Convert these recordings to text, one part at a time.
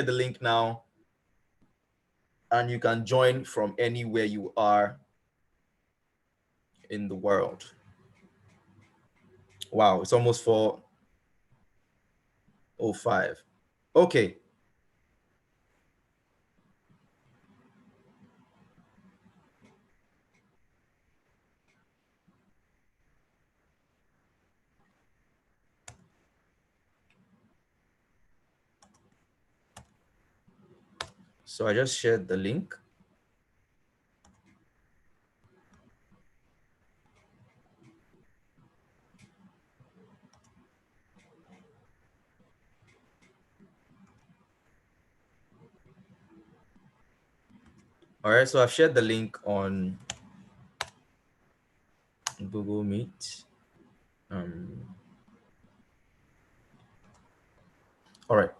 the link now, and you can join from anywhere you are in the world. Wow, it's almost 4:05. Okay. So I just shared the link. All right, so I've shared the link on Google Meet. All right.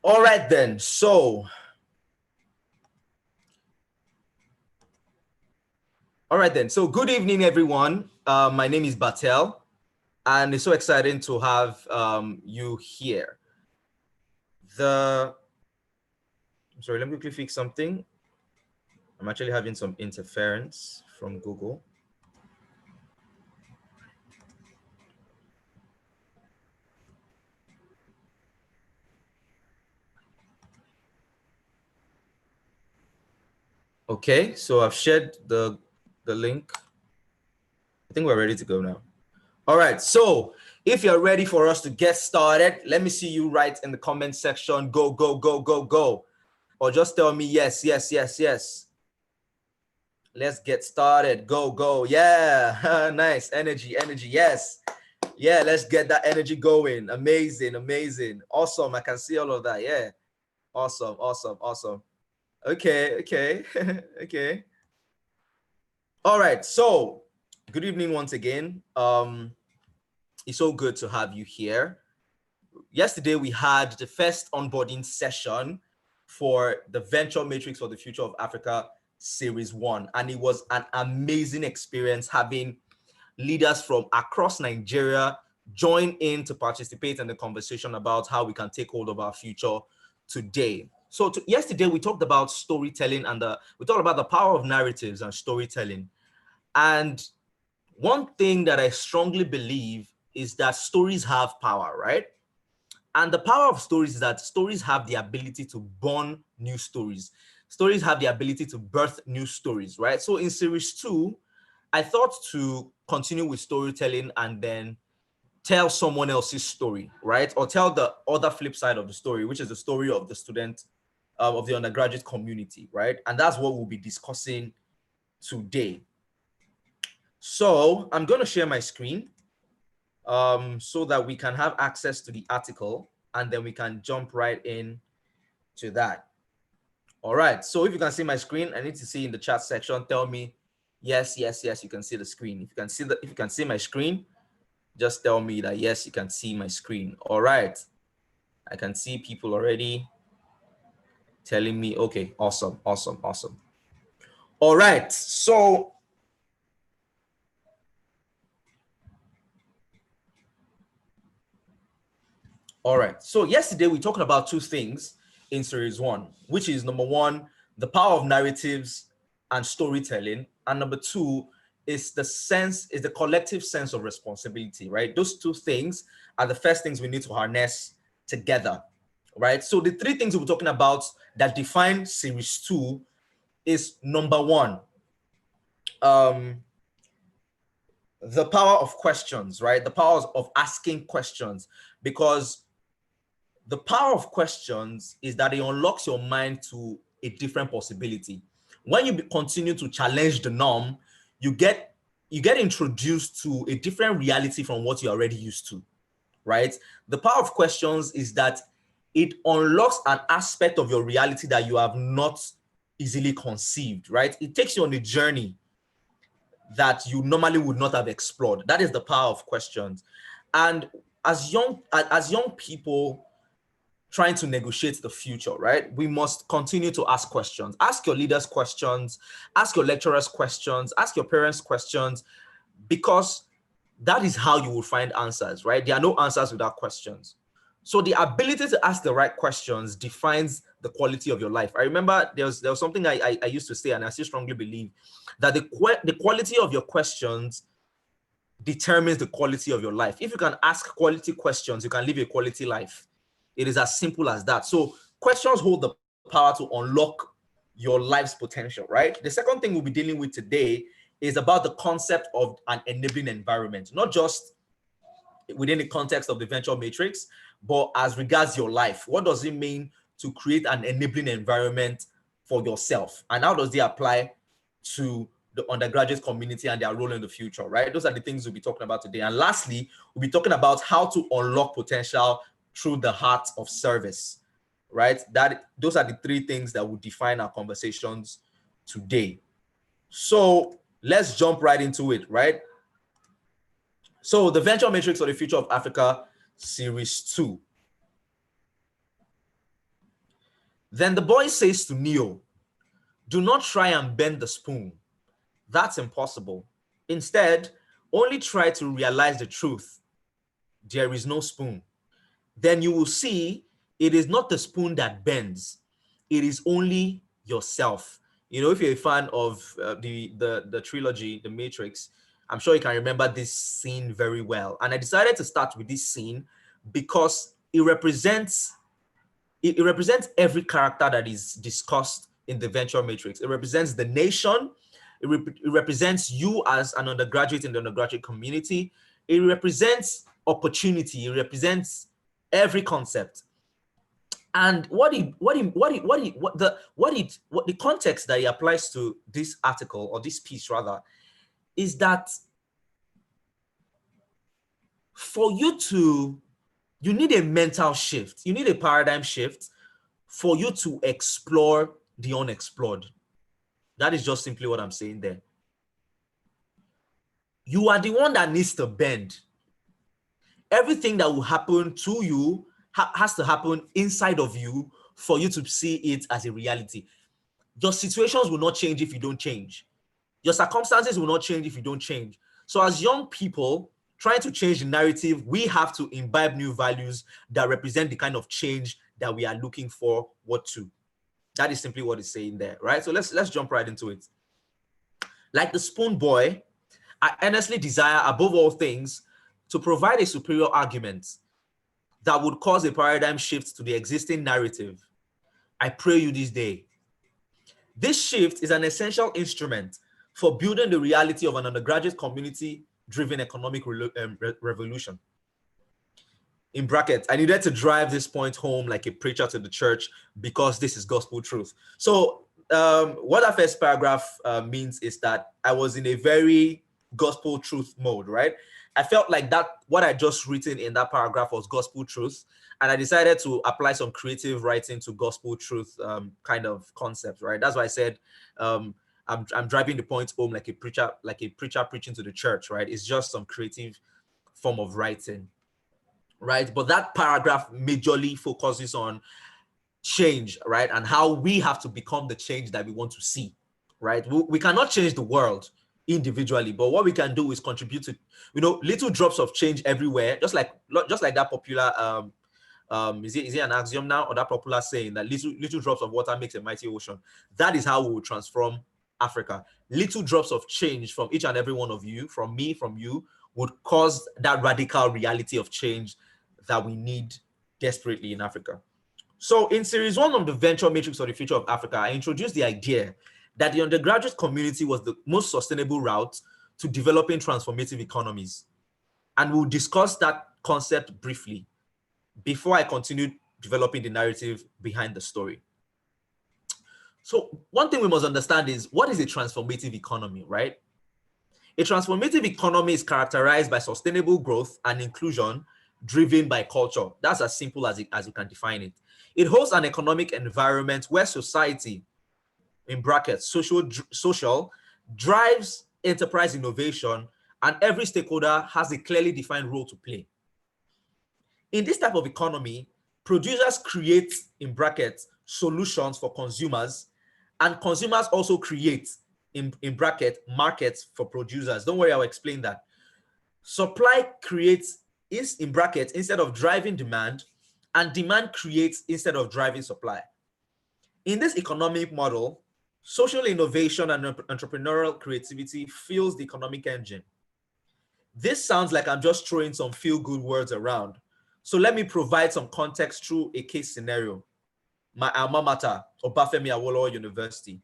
All right then. So, good evening, everyone. My name is Batel, and it's so exciting to have you here. I'm sorry, let me quickly fix something. I'm actually having some interference from Google. Okay, so I've shared the link. I think we're ready to go now. All right, so if you're ready for us to get started, let me see you write in the comment section, go, go, go, go, go. Or just tell me yes, yes, yes, yes. Let's get started. Go, go. Yeah, nice. Energy, energy. Yes. Yeah, let's get that energy going. Amazing, amazing. Awesome. I can see all of that. Yeah. Awesome, awesome, awesome. Okay, okay, okay. All right, so good evening once again. It's so good to have you here. Yesterday, we had the first onboarding session for the Venture Matrix for the Future of Africa Series 1. And it was an amazing experience having leaders from across Nigeria join in to participate in the conversation about how we can take hold of our future today. So yesterday, we talked about storytelling and we talked about the power of narratives and storytelling. And one thing that I strongly believe is that stories have power, right? And the power of stories is that stories have the ability to born new stories. Stories have the ability to birth new stories, right? So in series 2, I thought to continue with storytelling and then tell someone else's story, right? Or tell the other flip side of the story, which is the story of the student, of the undergraduate community, right? And that's what we'll be discussing today. So I'm going to share my screen so that we can have access to the article and then we can jump right in to that. All right, so if you can see my screen, I need to see in the chat section, tell me, yes, yes, yes, you can see the screen. If you can see my screen, just tell me that, yes, you can see my screen. All right, I can see people already telling me, okay, awesome, awesome, awesome. All right, so yesterday we talked about two things in series 1, which is number 1, the power of narratives and storytelling, and number 2 is the collective sense of responsibility, right? Those two things are the first things we need to harness together, right? So the three things we're talking about that define series 2 is number 1, the power of questions, right? The power of asking questions, because the power of questions is that it unlocks your mind to a different possibility. When you continue to challenge the norm, you get introduced to a different reality from what you're already used to, right? The power of questions is that it unlocks an aspect of your reality that you have not easily conceived, right? It takes you on a journey that you normally would not have explored. That is the power of questions. And as young people trying to negotiate the future, right? We must continue to ask questions. Ask your leaders questions, ask your lecturers questions, ask your parents questions, because that is how you will find answers, right? There are no answers without questions. So the ability to ask the right questions defines the quality of your life. I remember there was something I used to say, and I still strongly believe that the quality of your questions determines the quality of your life. If you can ask quality questions, you can live a quality life. It is as simple as that. So questions hold the power to unlock your life's potential, right? The second thing we'll be dealing with today is about the concept of an enabling environment, not just within the context of the venture matrix, but as regards your life. What does it mean to create an enabling environment for yourself? And how does it apply to the undergraduate community and their role in the future, right? Those are the things we'll be talking about today. And lastly, we'll be talking about how to unlock potential through the heart of service, right? Those are the three things that will define our conversations today. So let's jump right into it, right? So the Venture Matrix for the Future of Africa, Series 2. Then the boy says to Neo, do not try and bend the spoon. That's impossible. Instead, only try to realize the truth. There is no spoon. Then you will see it is not the spoon that bends. It is only yourself. You know, if you're a fan of the trilogy, The Matrix, I'm sure you can remember this scene very well. And I decided to start with this scene because it represents every character that is discussed in the Venture Matrix. It represents the nation. It represents you as an undergraduate in the undergraduate community. It represents opportunity. It represents every concept. And the context that it applies to this article, or this piece rather, is that you need a mental shift. You need a paradigm shift for you to explore the unexplored. That is just simply what I'm saying there. You are the one that needs to bend. Everything that will happen to you has to happen inside of you for you to see it as a reality. Your situations will not change if you don't change. Your circumstances will not change if you don't change. So as young people trying to change the narrative, we have to imbibe new values that represent the kind of change that we are looking for. That is simply what it's saying there, right? So let's jump right into it. Like the spoon boy, I earnestly desire above all things to provide a superior argument that would cause a paradigm shift to the existing narrative. I pray you this day. This shift is an essential instrument for building the reality of an undergraduate community-driven economic revolution. In brackets, I needed to drive this point home like a preacher to the church because this is gospel truth. So what that first paragraph means is that I was in a very gospel truth mode, right? I felt like what I just written in that paragraph was gospel truth, and I decided to apply some creative writing to gospel truth kind of concept, right? That's why I said I'm driving the point home like a preacher preaching to the church, right? It's just some creative form of writing, right? But that paragraph majorly focuses on change, right? And how we have to become the change that we want to see, right? We cannot change the world individually, but what we can do is contribute to, little drops of change everywhere, just like that popular is it an axiom now, or that popular saying that little drops of water makes a mighty ocean. That is how we will transform Africa. Little drops of change from each and every one of you, from me, from you, would cause that radical reality of change that we need desperately in Africa. So in series 1 of the Venture Matrix for the Future of Africa, I introduced the idea that the undergraduate community was the most sustainable route to developing transformative economies. And we'll discuss that concept briefly before I continue developing the narrative behind the story. So one thing we must understand is, what is a transformative economy, right? A transformative economy is characterized by sustainable growth and inclusion driven by culture. That's as simple as you can define it. It holds an economic environment where society, in brackets, social, drives enterprise innovation, and every stakeholder has a clearly defined role to play. In this type of economy, producers create, in brackets, solutions for consumers, and consumers also create, in bracket, markets for producers. Don't worry, I'll explain that. Supply creates, in brackets, instead of driving demand, and demand creates instead of driving supply. In this economic model, social innovation and entrepreneurial creativity fuels the economic engine. This sounds like I'm just throwing some feel-good words around. So let me provide some context through a case scenario. My alma mater, Obafemi Awolowo University.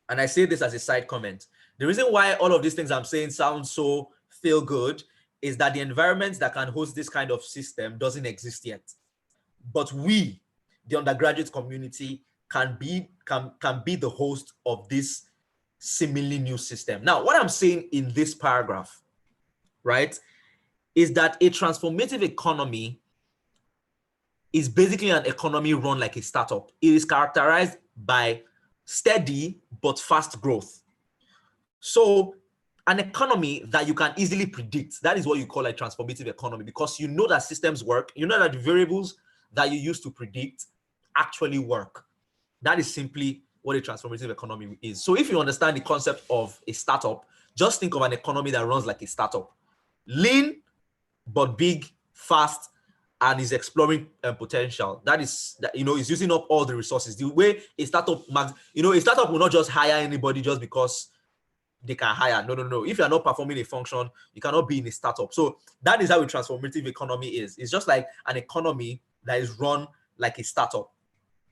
And I say this as a side comment. The reason why all of these things I'm saying sound so feel-good is that the environment that can host this kind of system doesn't exist yet. But we, the undergraduate community, can be the host of this seemingly new system. Now, what I'm saying in this paragraph, right, is that a transformative economy is basically an economy run like a startup. It is characterized by steady but fast growth. So an economy that you can easily predict, that is what you call a transformative economy, because you know that systems work, you know that the variables that you use to predict actually work. That is simply what a transformative economy is. So if you understand the concept of a startup, just think of an economy that runs like a startup. Lean, but big, fast, and is exploring potential. That is, is using up all the resources. The way a startup, a startup will not just hire anybody just because they can hire. No. If you're not performing a function, you cannot be in a startup. So that is how a transformative economy is. It's just like an economy that is run like a startup.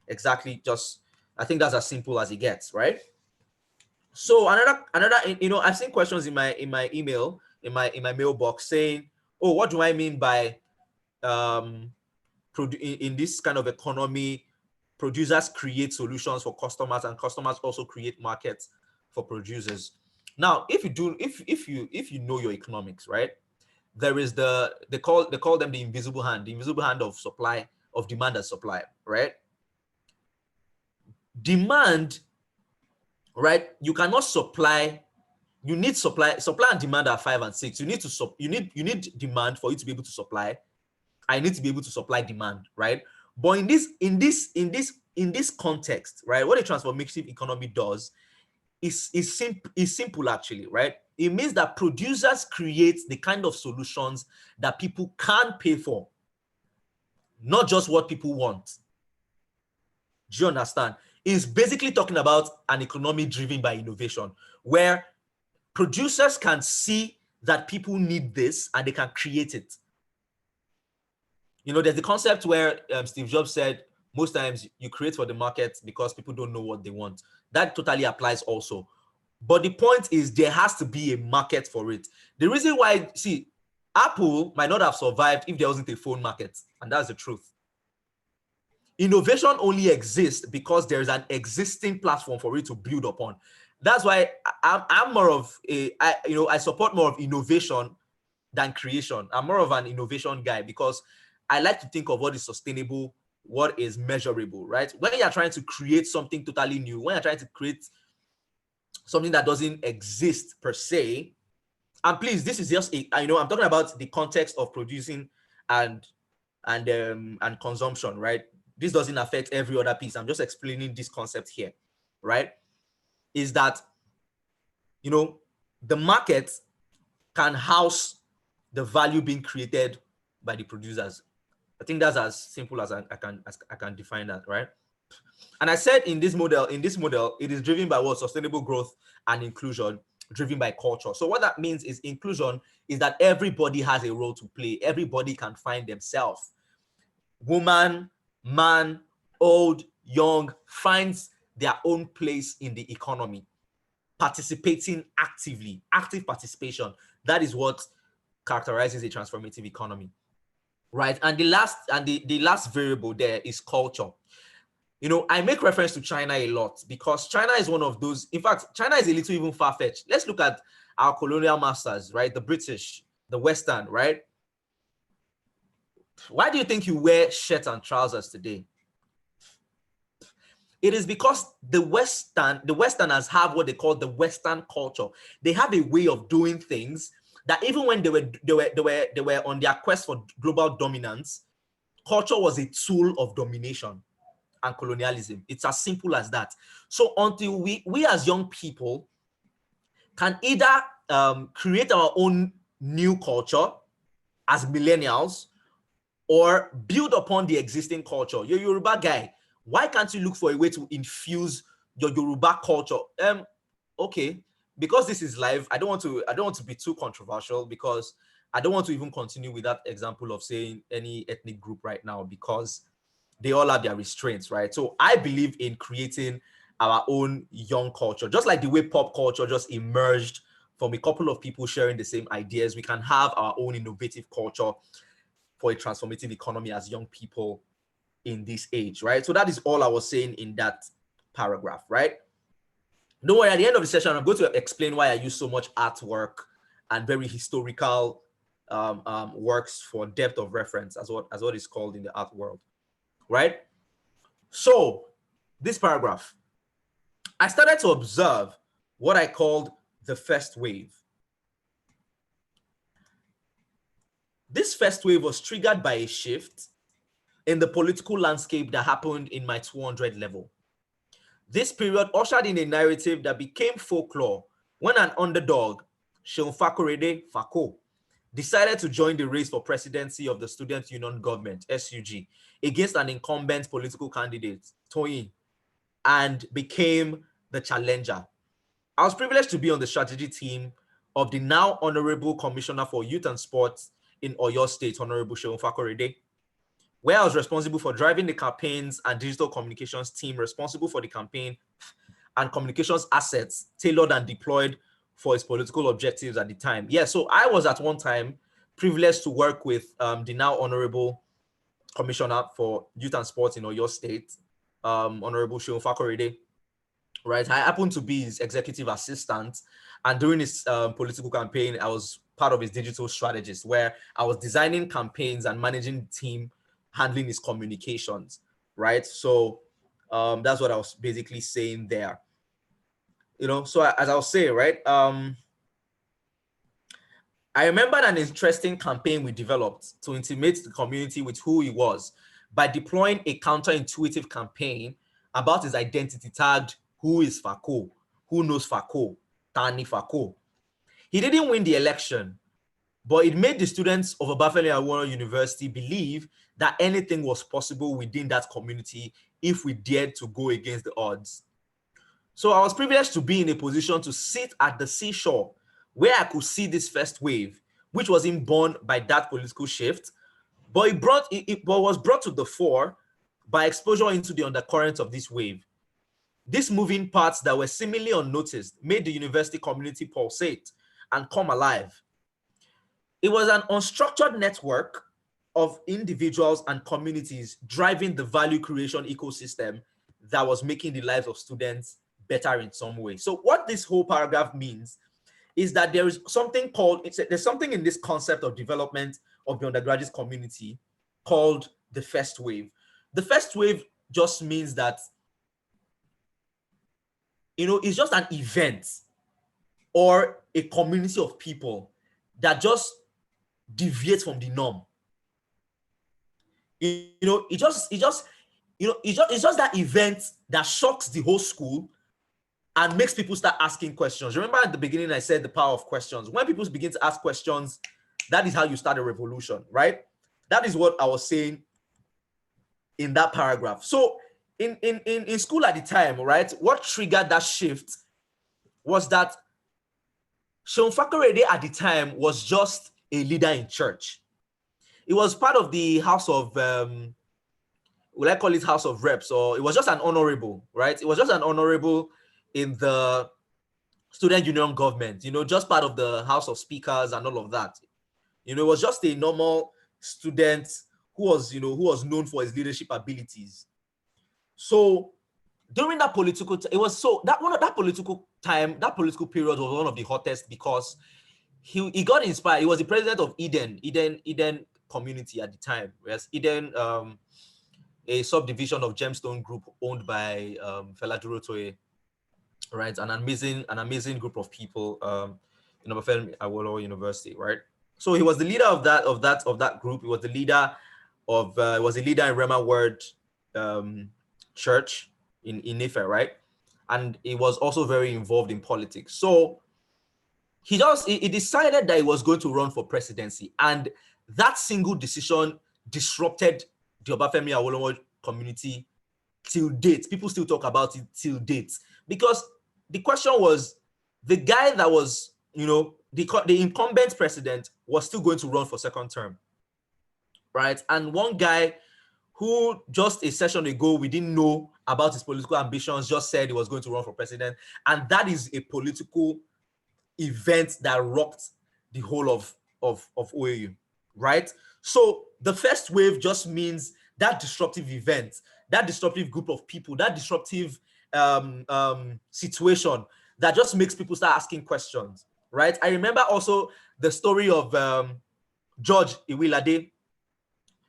Exactly. Just, I think that's as simple as it gets, right? So another, I've seen questions in my email, in my mailbox saying, oh, what do I mean by in this kind of economy, producers create solutions for customers and customers also create markets for producers. Now, if you know your economics, right, there is they call them the invisible hand of supply, of demand and supply, right? Demand, right? You cannot supply. You need supply and demand are 5 and 6. You need demand for you to be able to supply. I need to be able to supply demand, right? But in this context, right, what a transformative economy does is simple actually, right? It means that producers create the kind of solutions that people can pay for, not just what people want. Do you understand? It's basically talking about an economy driven by innovation, where producers can see that people need this and they can create it. There's the concept where Steve Jobs said, most times you create for the market because people don't know what they want. That totally applies also. But the point is there has to be a market for it. The reason why, see, Apple might not have survived if there wasn't a phone market, and that's the truth. Innovation only exists because there's an existing platform for it to build upon. That's why I'm more of I support more of innovation than creation. I'm more of an innovation guy because I like to think of what is sustainable, what is measurable, right? When you're trying to create something totally new, when you're trying to create something that doesn't exist per se, and please, this is just I'm talking about the context of producing and consumption, right? This doesn't affect every other piece. I'm just explaining this concept here, right? Is that, the market can house the value being created by the producers. I think that's as simple as I can define that, right? And I said in this model, it is driven by what? Sustainable growth and inclusion, driven by culture. So what that means is inclusion is that everybody has a role to play. Everybody can find themselves. Woman, man, old, young, finds their own place in the economy, participating actively, active participation. That is what characterizes a transformative economy, right? And the last variable there is culture. I make reference to China a lot because China is one of those. In fact, China is a little even far-fetched. Let's look at our colonial masters, right? The British, the Western, right? Why do you think you wear shirts and trousers today? It is because the Westerners have what they call the Western culture. They have a way of doing things that even when they were on their quest for global dominance, culture was a tool of domination and colonialism. It's as simple as that. So until we as young people can either create our own new culture as millennials, or build upon the existing culture. You're a Yoruba guy. Why can't you look for a way to infuse your Yoruba culture? Okay, because this is live, I don't want to be too controversial, because I don't want to even continue with that example of saying any ethnic group right now, because they all have their restraints, right? So I believe in creating our own young culture, just like the way pop culture just emerged from a couple of people sharing the same ideas. We can have our own innovative culture for a transformative economy as young people in this age, right? So that is all I was saying in that paragraph, right? Don't worry, at the end of the session, I'm going to explain why I use so much artwork and very historical works for depth of reference, as what is called in the art world, right? So this paragraph, I started to observe what I called the first wave. This first wave was triggered by a shift in the political landscape that happened in my 200 level. This period ushered in a narrative that became folklore when an underdog, Seun Fakorede Fako, decided to join the race for presidency of the Student Union Government, SUG, against an incumbent political candidate, Toyin, and became the challenger. I was privileged to be on the strategy team of the now Honorable Commissioner for Youth and Sports in Oyo State, Honorable Seun Fakorede, where I was responsible for driving the campaigns and digital communications team responsible for the campaign and communications assets tailored and deployed for its political objectives at the time. Yeah, so I was at one time privileged to work with the now Honorable Commissioner for Youth and Sports in Oyo State, Honorable Seun Fakorede, right? I happened to be his executive assistant, and during his political campaign, I was part of his digital strategist, where I was designing campaigns and managing the team, handling his communications, right? So that's what I was basically saying there. You know, so as I was saying, right, I remembered an interesting campaign we developed to intimate the community with who he was by deploying a counterintuitive campaign about his identity tagged, "Who is Fako? Who knows Fako? Tani Fako?" He didn't win the election, but it made the students of Obafemi Awolowo University believe that anything was possible within that community if we dared to go against the odds. So I was privileged to be in a position to sit at the seashore where I could see this first wave, which wasn't born by that political shift, but it was brought to the fore by exposure into the undercurrent of this wave. These moving parts that were seemingly unnoticed made the university community pulsate and come alive. It was an unstructured network of individuals and communities driving the value creation ecosystem that was making the lives of students better in some way. So what this whole paragraph means is that there is something called, there's something in this concept of development of the undergraduate community called the first wave. The first wave just means that, you know, it's just an event or a community of people that just deviates from the norm. It's just that event that shocks the whole school and makes people start asking questions. Remember at the beginning, I said the power of questions. When people begin to ask questions, that is how you start a revolution, right? That is what I was saying in that paragraph. So in school at the time, right, what triggered that shift was that Seun Fakorede at the time was just a leader in church. It was part of the House of, will I call it House of Reps, or it was just an honorable, right? It was just an honorable in the student union government, you know, just part of the House of Speakers and all of that. You know, it was just a normal student who was known for his leadership abilities. So during that political, that political period was one of the hottest because he got inspired. He was the president of Eden community at the time, whereas Eden, a subdivision of Gemstone Group owned by Fela Durotoye, right? An amazing group of people in Obafemi Awolowo University, right? So he was the leader of that group. He was the leader in Rema Word Church in Ife, right? And he was also very involved in politics. So he decided that he was going to run for presidency, and that single decision disrupted the Obafemi Awolowo community till date. People still talk about it till date, because the question was, the guy that was, the incumbent president was still going to run for second term, right? And one guy who just a session ago we didn't know about his political ambitions just said he was going to run for president, and that is a political event that rocked the whole of OAU, right? So the first wave just means that disruptive event, that disruptive group of people, that disruptive situation that just makes people start asking questions, right? I remember also the story of George Iwilade,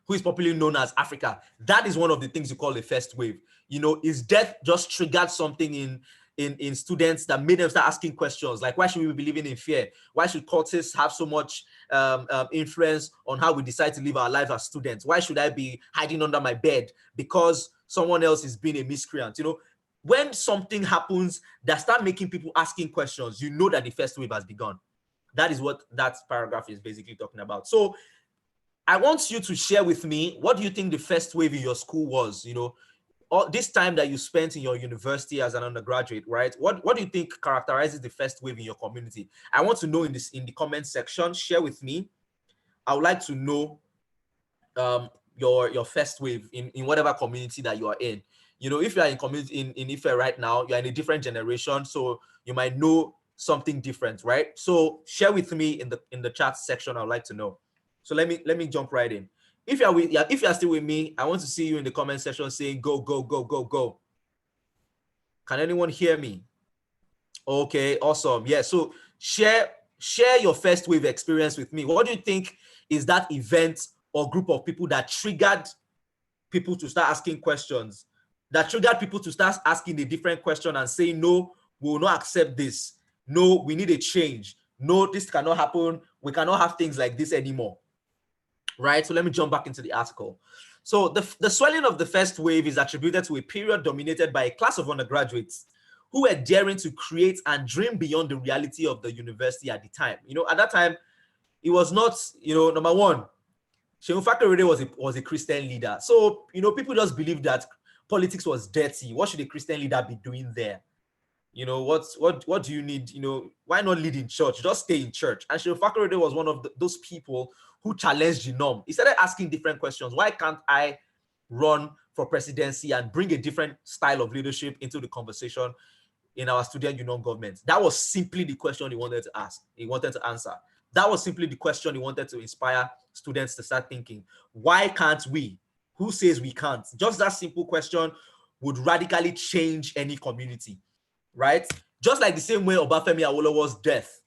who is popularly known as Africa. That is one of the things you call a first wave. His death just triggered something in students that made them start asking questions like, why should we be living in fear? Why should cultists have so much influence on how we decide to live our lives as students? Why should I be hiding under my bed because someone else is being a miscreant? When something happens that start making people asking questions, you know that the first wave has begun. That is what that paragraph is basically talking about. So I want you to share with me, what do you think the first wave in your school was? All this time that you spent in your university as an undergraduate, right? What do you think characterizes the first wave in your community? I want to know in the comment section. Share with me. I would like to know your first wave in whatever community that you are in. If you are in community in Ife right now, you're in a different generation, so you might know something different, right? So share with me in the chat section. I would like to know. So let me jump right in. If you're still with me, I want to see you in the comment section saying go, go, go, go, go. Can anyone hear me? Okay, awesome. Yeah, so share your first wave experience with me. What do you think is that event or group of people that triggered people to start asking questions, that triggered people to start asking a different question and saying, no, we will not accept this. No, we need a change. No, this cannot happen. We cannot have things like this anymore. Right, so let me jump back into the article. So the swelling of the first wave is attributed to a period dominated by a class of undergraduates who were daring to create and dream beyond the reality of the university at the time. At that time, it was not, number one, Seun Fakorede was a Christian leader. So, people just believed that politics was dirty. What should a Christian leader be doing there? What do you need? Why not lead in church? Just stay in church. And Seun Fakorede was one of those people who challenged the norm. He started asking different questions. Why can't I run for presidency and bring a different style of leadership into the conversation in our student union government? That was simply the question he wanted to ask. He wanted to answer. That was simply the question he wanted to inspire students to start thinking. Why can't we? Who says we can't? Just that simple question would radically change any community, right? Just like the same way Obafemi Awolowo's death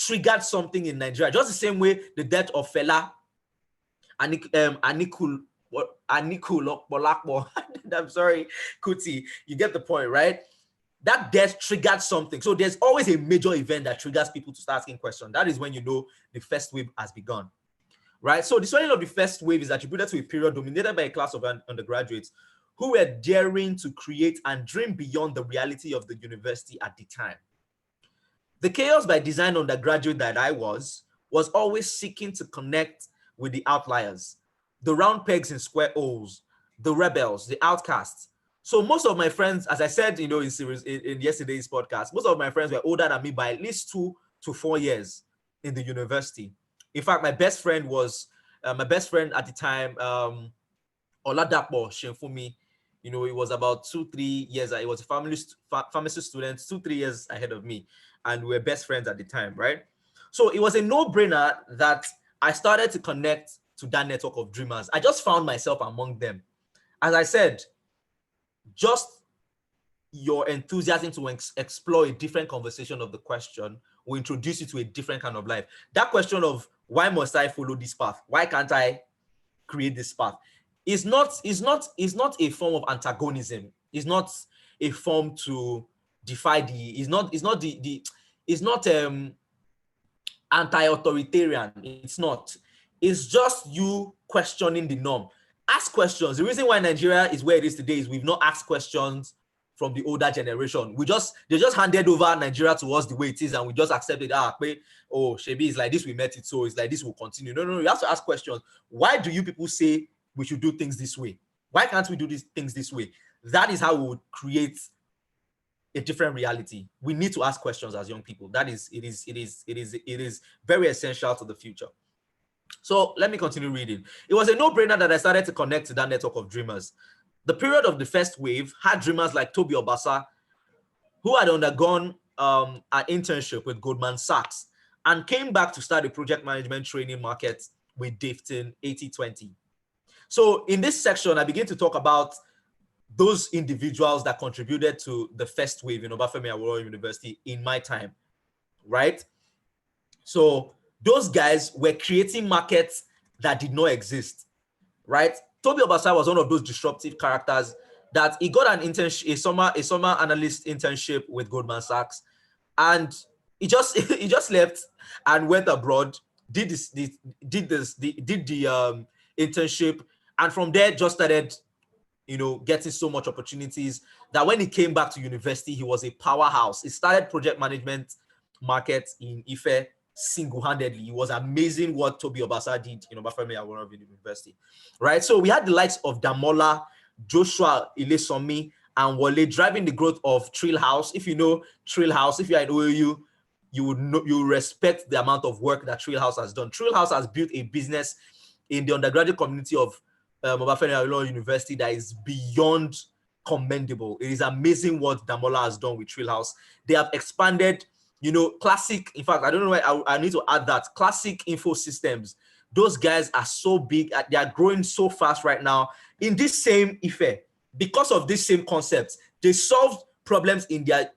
triggered something in Nigeria, just the same way the death of Fela Anikulapo, I'm sorry, Kuti, you get the point, right? That death triggered something. So there's always a major event that triggers people to start asking questions. That is when you know the first wave has begun, right? So the swelling of the first wave is attributed to a period dominated by a class of undergraduates who were daring to create and dream beyond the reality of the university at the time. The chaos by design undergraduate that I was always seeking to connect with the outliers, the round pegs in square holes, the rebels, the outcasts. So most of my friends, as I said, in yesterday's podcast, most of my friends were older than me by at least 2 to 4 years in the university. In fact, my best friend at the time, Oladapo Shenfumi. It was about 2-3 years. He was a pharmacy student, 2-3 years ahead of me, and we were best friends at the time, right? So it was a no-brainer that I started to connect to that network of dreamers. I just found myself among them. As I said, just your enthusiasm to explore a different conversation of the question will introduce you to a different kind of life. That question of why must I follow this path? Why can't I create this path? Is not a form of antagonism. It's not a form to defy it's not anti-authoritarian. It's not. It's just you questioning the norm. Ask questions. The reason why Nigeria is where it is today is we've not asked questions from the older generation. They just handed over Nigeria to us the way it is, and we just accepted, Shebi is like this, we met it, so it's like this will continue. No, you have to ask questions. Why do you people say we should do things this way. Why can't we do these things this way? That is how we would create a different reality. We need to ask questions as young people. It is very essential to the future. So let me continue reading. It was a no-brainer that I started to connect to that network of dreamers. The period of the first wave had dreamers like Toby Obasa, who had undergone an internship with Goldman Sachs and came back to start a project management training market with Dafton 8020. So in this section, I begin to talk about those individuals that contributed to the first wave in Obafemi Awolowo University in my time, right? So those guys were creating markets that did not exist, right? Toby Obasa was one of those disruptive characters that he got an internship, a summer analyst internship with Goldman Sachs, and he just he just left and went abroad, did the internship, and from there just started, getting so much opportunities that when he came back to university, he was a powerhouse. He started project management market in Ife single-handedly. It was amazing what Toby Obasa did in Obafemi Awolowo University, right? So we had the likes of Damola, Joshua Ilesomi, and Wale driving the growth of Trill House. If you know Trill House, if you're in OAU, you would know, you respect the amount of work that Trill House has done. Trill House has built a business in the undergraduate community of Obafemi Awolowo University that is beyond commendable. It is amazing what Damola has done with Trill House. They have expanded, Classic. In fact, I don't know why I need to add that. Classic Info Systems. Those guys are so big. They are growing so fast right now. In this same Ife, because of this same concept, they solved problems in their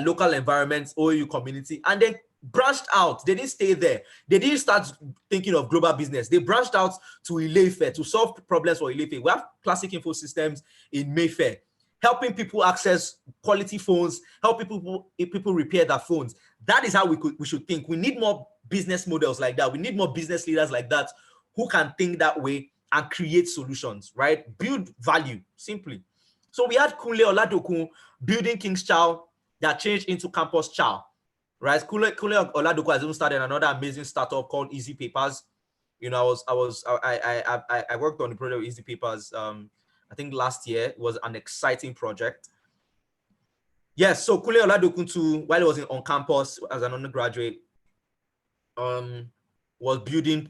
local environments, OAU community, and then branched out. They didn't stay there. They didn't start thinking of global business. They branched out to Ile-Ife to solve problems for Ile-Ife. We have Classic Info Systems in Mayfair, helping people access quality phones, help people repair their phones. That is how we should think. We need more business models like that. We need more business leaders like that who can think that way and create solutions, right? Build value, simply. So we had Kunle Oladokun building King's Chow that changed into Campus Chow, right? Kunle Oladokun has even started another amazing startup called Easy Papers. I worked on the project with Easy Papers. I think last year. It was an exciting project. Yes, so Kunle Oladokun too, while he was on campus as an undergraduate, was building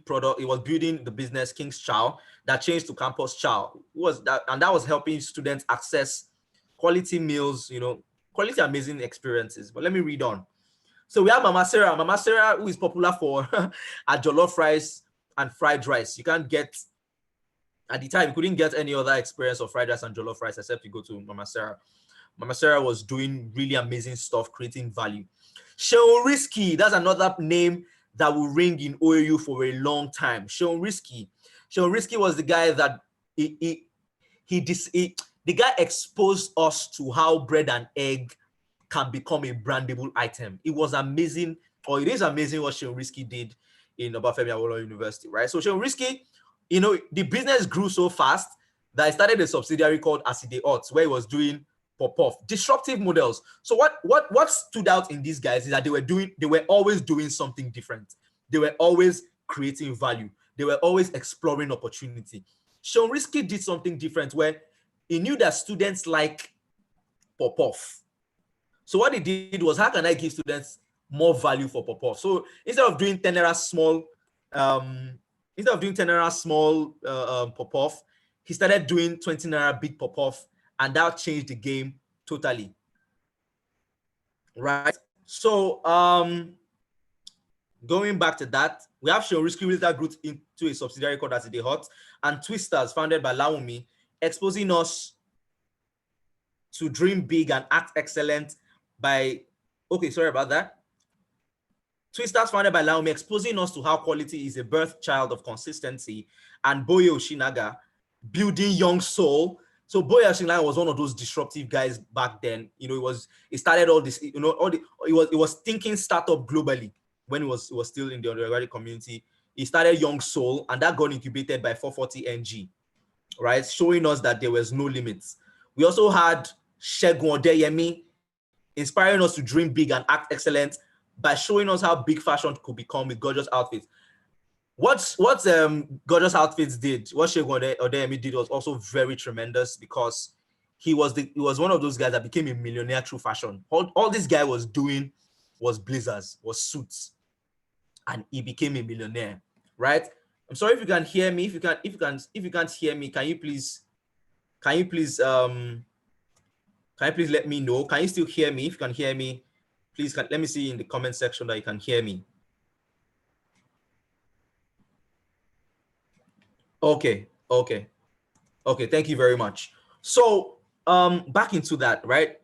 the business King's Chow that changed to Campus Chow. That was helping students access quality meals, quality amazing experiences. But let me read on. So we have Mama Sarah, who is popular for her jollof rice and fried rice. You can't get, at the time, you couldn't get any other experience of fried rice and jollof rice except you go to Mama Sarah. Mama Sarah was doing really amazing stuff, creating value. Seun Risky, that's another name that will ring in OAU for a long time. Seun Risky. Seun Risky was the guy that the guy exposed us to how bread and egg can become a brandable item. It was amazing, or it is amazing what Seun Risky did in Obafemi Awolowo University, right? So Seun Risky, the business grew so fast that I started a subsidiary called Aside Oats, where he was doing pop-off, disruptive models. So what stood out in these guys is that they were always doing something different. They were always creating value. They were always exploring opportunity. Seun Risky did something different where he knew that students like pop-off. So what he did was, how can I give students more value for pop-off? So instead of doing 10 naira small, pop-off, he started doing 20 naira big pop-off, and that changed the game totally. Right. So going back to that, we have Seun Risky later grew into a subsidiary called Aside Hot, and Twisters, founded by Lawumi, exposing us to dream big and act excellent by, sorry about that. Twisters, founded by Lawumi, exposing us to how quality is a birth child of consistency, and Boye Oshinaga, building Young Soul. So Boye Oshinaga was one of those disruptive guys back then. He started all this, he was thinking startup globally when he was still in the undergraduate community. He started Young Soul, and that got incubated by 440 NG, right? Showing us that there was no limits. We also had Segun Odeyemi, inspiring us to dream big and act excellent by showing us how big fashion could become with gorgeous outfits. What Gorgeous Outfits did, what Segun Odeyemi did was also very tremendous, because he was one of those guys that became a millionaire through fashion. All this guy was doing was blazers, was suits, and he became a millionaire, right? I'm sorry if you can hear me. If you can't hear me, can you please let me know? Can you still hear me? If you can hear me, please let me see in the comment section that you can hear me. Okay. Thank you very much. So back into that, right?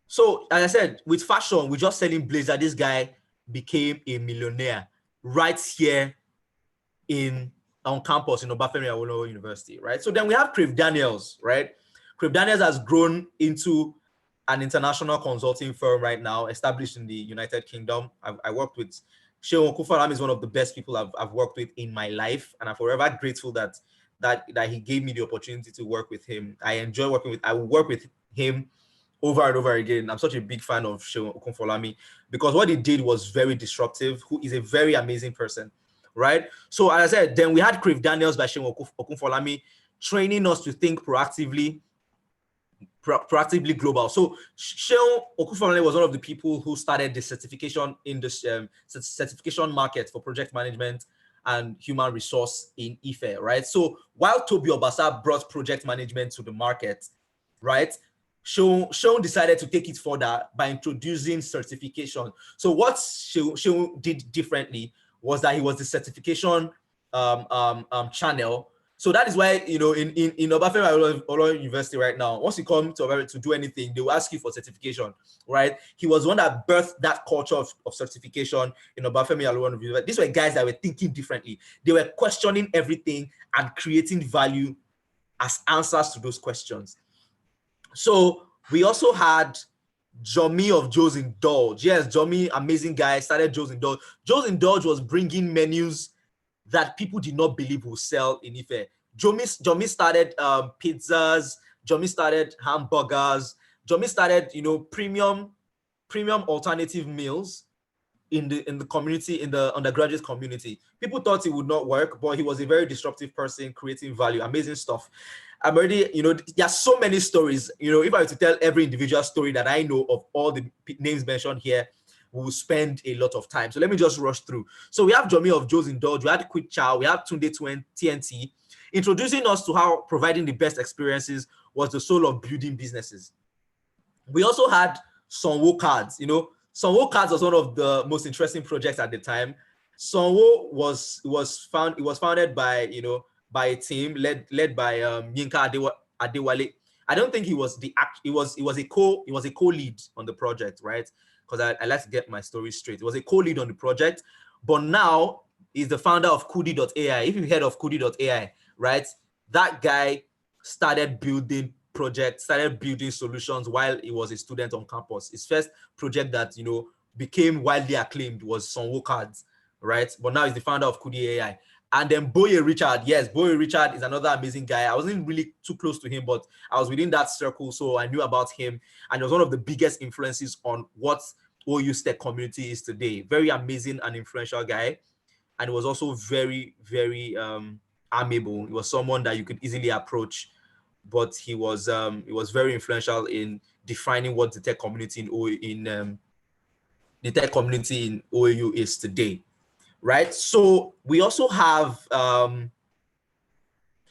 So as I said, with fashion, we're just selling blazer. This guy became a millionaire right here on campus in Obafemi Awolowo University, right? So then we have Crave Daniels, right? Crave Daniels has grown into an international consulting firm right now, established in the United Kingdom. I worked with Seun Okufolami, is one of the best people I've worked with in my life, and I'm forever grateful that he gave me the opportunity to work with him. I will work with him over and over again. I'm such a big fan of Seun Okufolami, because what he did was very disruptive. Who is a very amazing person, right? So as I said, then we had Crave Daniels by Seun Okufolami, training us to think proactively global. So Seun Okufolami was one of the people who started the certification in the certification market for project management and human resource in IFE, right? So while Toby Obasa brought project management to the market, right, Seun decided to take it further by introducing certification. So what Seun did differently was that he was the certification channel. So that is why, you know, in Obafemi Awolowo University right now, once you come to do anything, they will ask you for certification, right? He was one that birthed that culture of certification in Obafemi Awolowo University. These were guys that were thinking differently. They were questioning everything and creating value as answers to those questions. So we also had Jomi of Joe's Indulge. Yes, Jomi, amazing guy, started Joe's Indulge. Joe's Indulge was bringing menus that people did not believe would sell in Ife. Jomi started pizzas. Jomi started hamburgers. Jomi started, you know, premium alternative meals in the community, in the undergraduate community. People thought it would not work, but he was a very disruptive person, creating value, amazing stuff. I'm already, you know, there's so many stories. You know, if I were to tell every individual story that I know of all the names mentioned here, we'll spend a lot of time. So let me just rush through. So we have Jomi of Joe's Indulge, we had Quick Chow, we have Tunde TNT, introducing us to how providing the best experiences was the soul of building businesses. We also had Sonwo Cards. You know, Sonwo Cards was one of the most interesting projects at the time. Sonwo was founded by, you know, by a team led by Yinka Adewale. I don't think he was a co-lead on the project, right? Because I like to get my story straight. It was a co-lead on the project, but now he's the founder of Kudi.ai. If you've heard of Kudi.ai, right? That guy started building projects, started building solutions while he was a student on campus. His first project that, you know, became widely acclaimed was Sonwo Cards, right? But now he's the founder of Kudi.ai. And then Boye Richard, yes, Boye Richard is another amazing guy. I wasn't really too close to him, but I was within that circle, so I knew about him. And he was one of the biggest influences on what OU's tech community is today. Very amazing and influential guy. And he was also very, very amiable. He was someone that you could easily approach, but he was very influential in defining what the tech community in OAU is today. Right. So we also have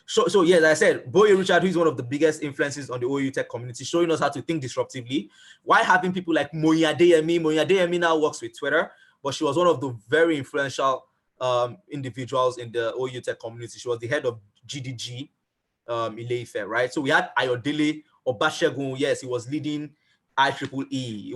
so yeah, as I said, Boye Richard, who's one of the biggest influences on the OAU tech community, showing us how to think disruptively. Why having people like Moya Adeyemi now works with Twitter, but she was one of the very influential individuals in the OAU tech community. She was the head of GDG Ile-Ife, right? So we had Ayodele Obashegun. Yes, he was leading IEEE.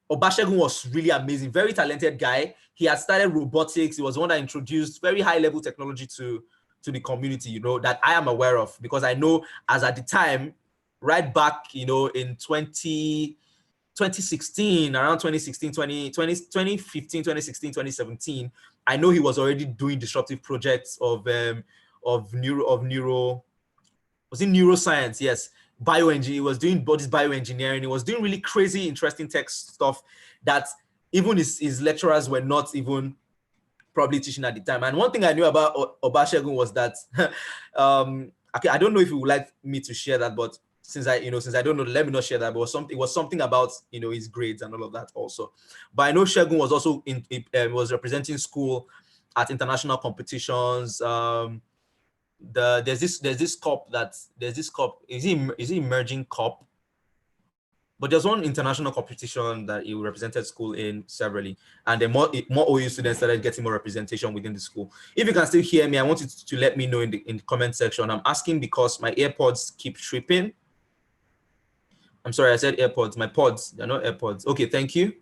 Obashegun was really amazing, very talented guy. He had started robotics. He was one that introduced very high-level technology to the community, you know, that I am aware of, because I know as at the time, right back, you know, in 2016, around 2016, 2015, 2016, 2017, I know he was already doing disruptive projects of neuroscience, yes. Bioengineering. He was doing bioengineering. He was doing really crazy, interesting tech stuff that even his lecturers were not even probably teaching at the time. And one thing I knew about Obashegun was that, okay, I don't know if you would like me to share that, but since I don't know, let me not share that. But it was something about his grades and all of that also. But I know Shegun was also was representing school at international competitions. There's this cup is it Emerging Cup? But there's one international competition that he represented school in severally, and then more OU students started getting more representation within the school. If you can still hear me, I want you to let me know in the comment section. I'm asking because my AirPods keep tripping. I'm sorry, I said AirPods. My pods, they're not AirPods. Okay, thank you.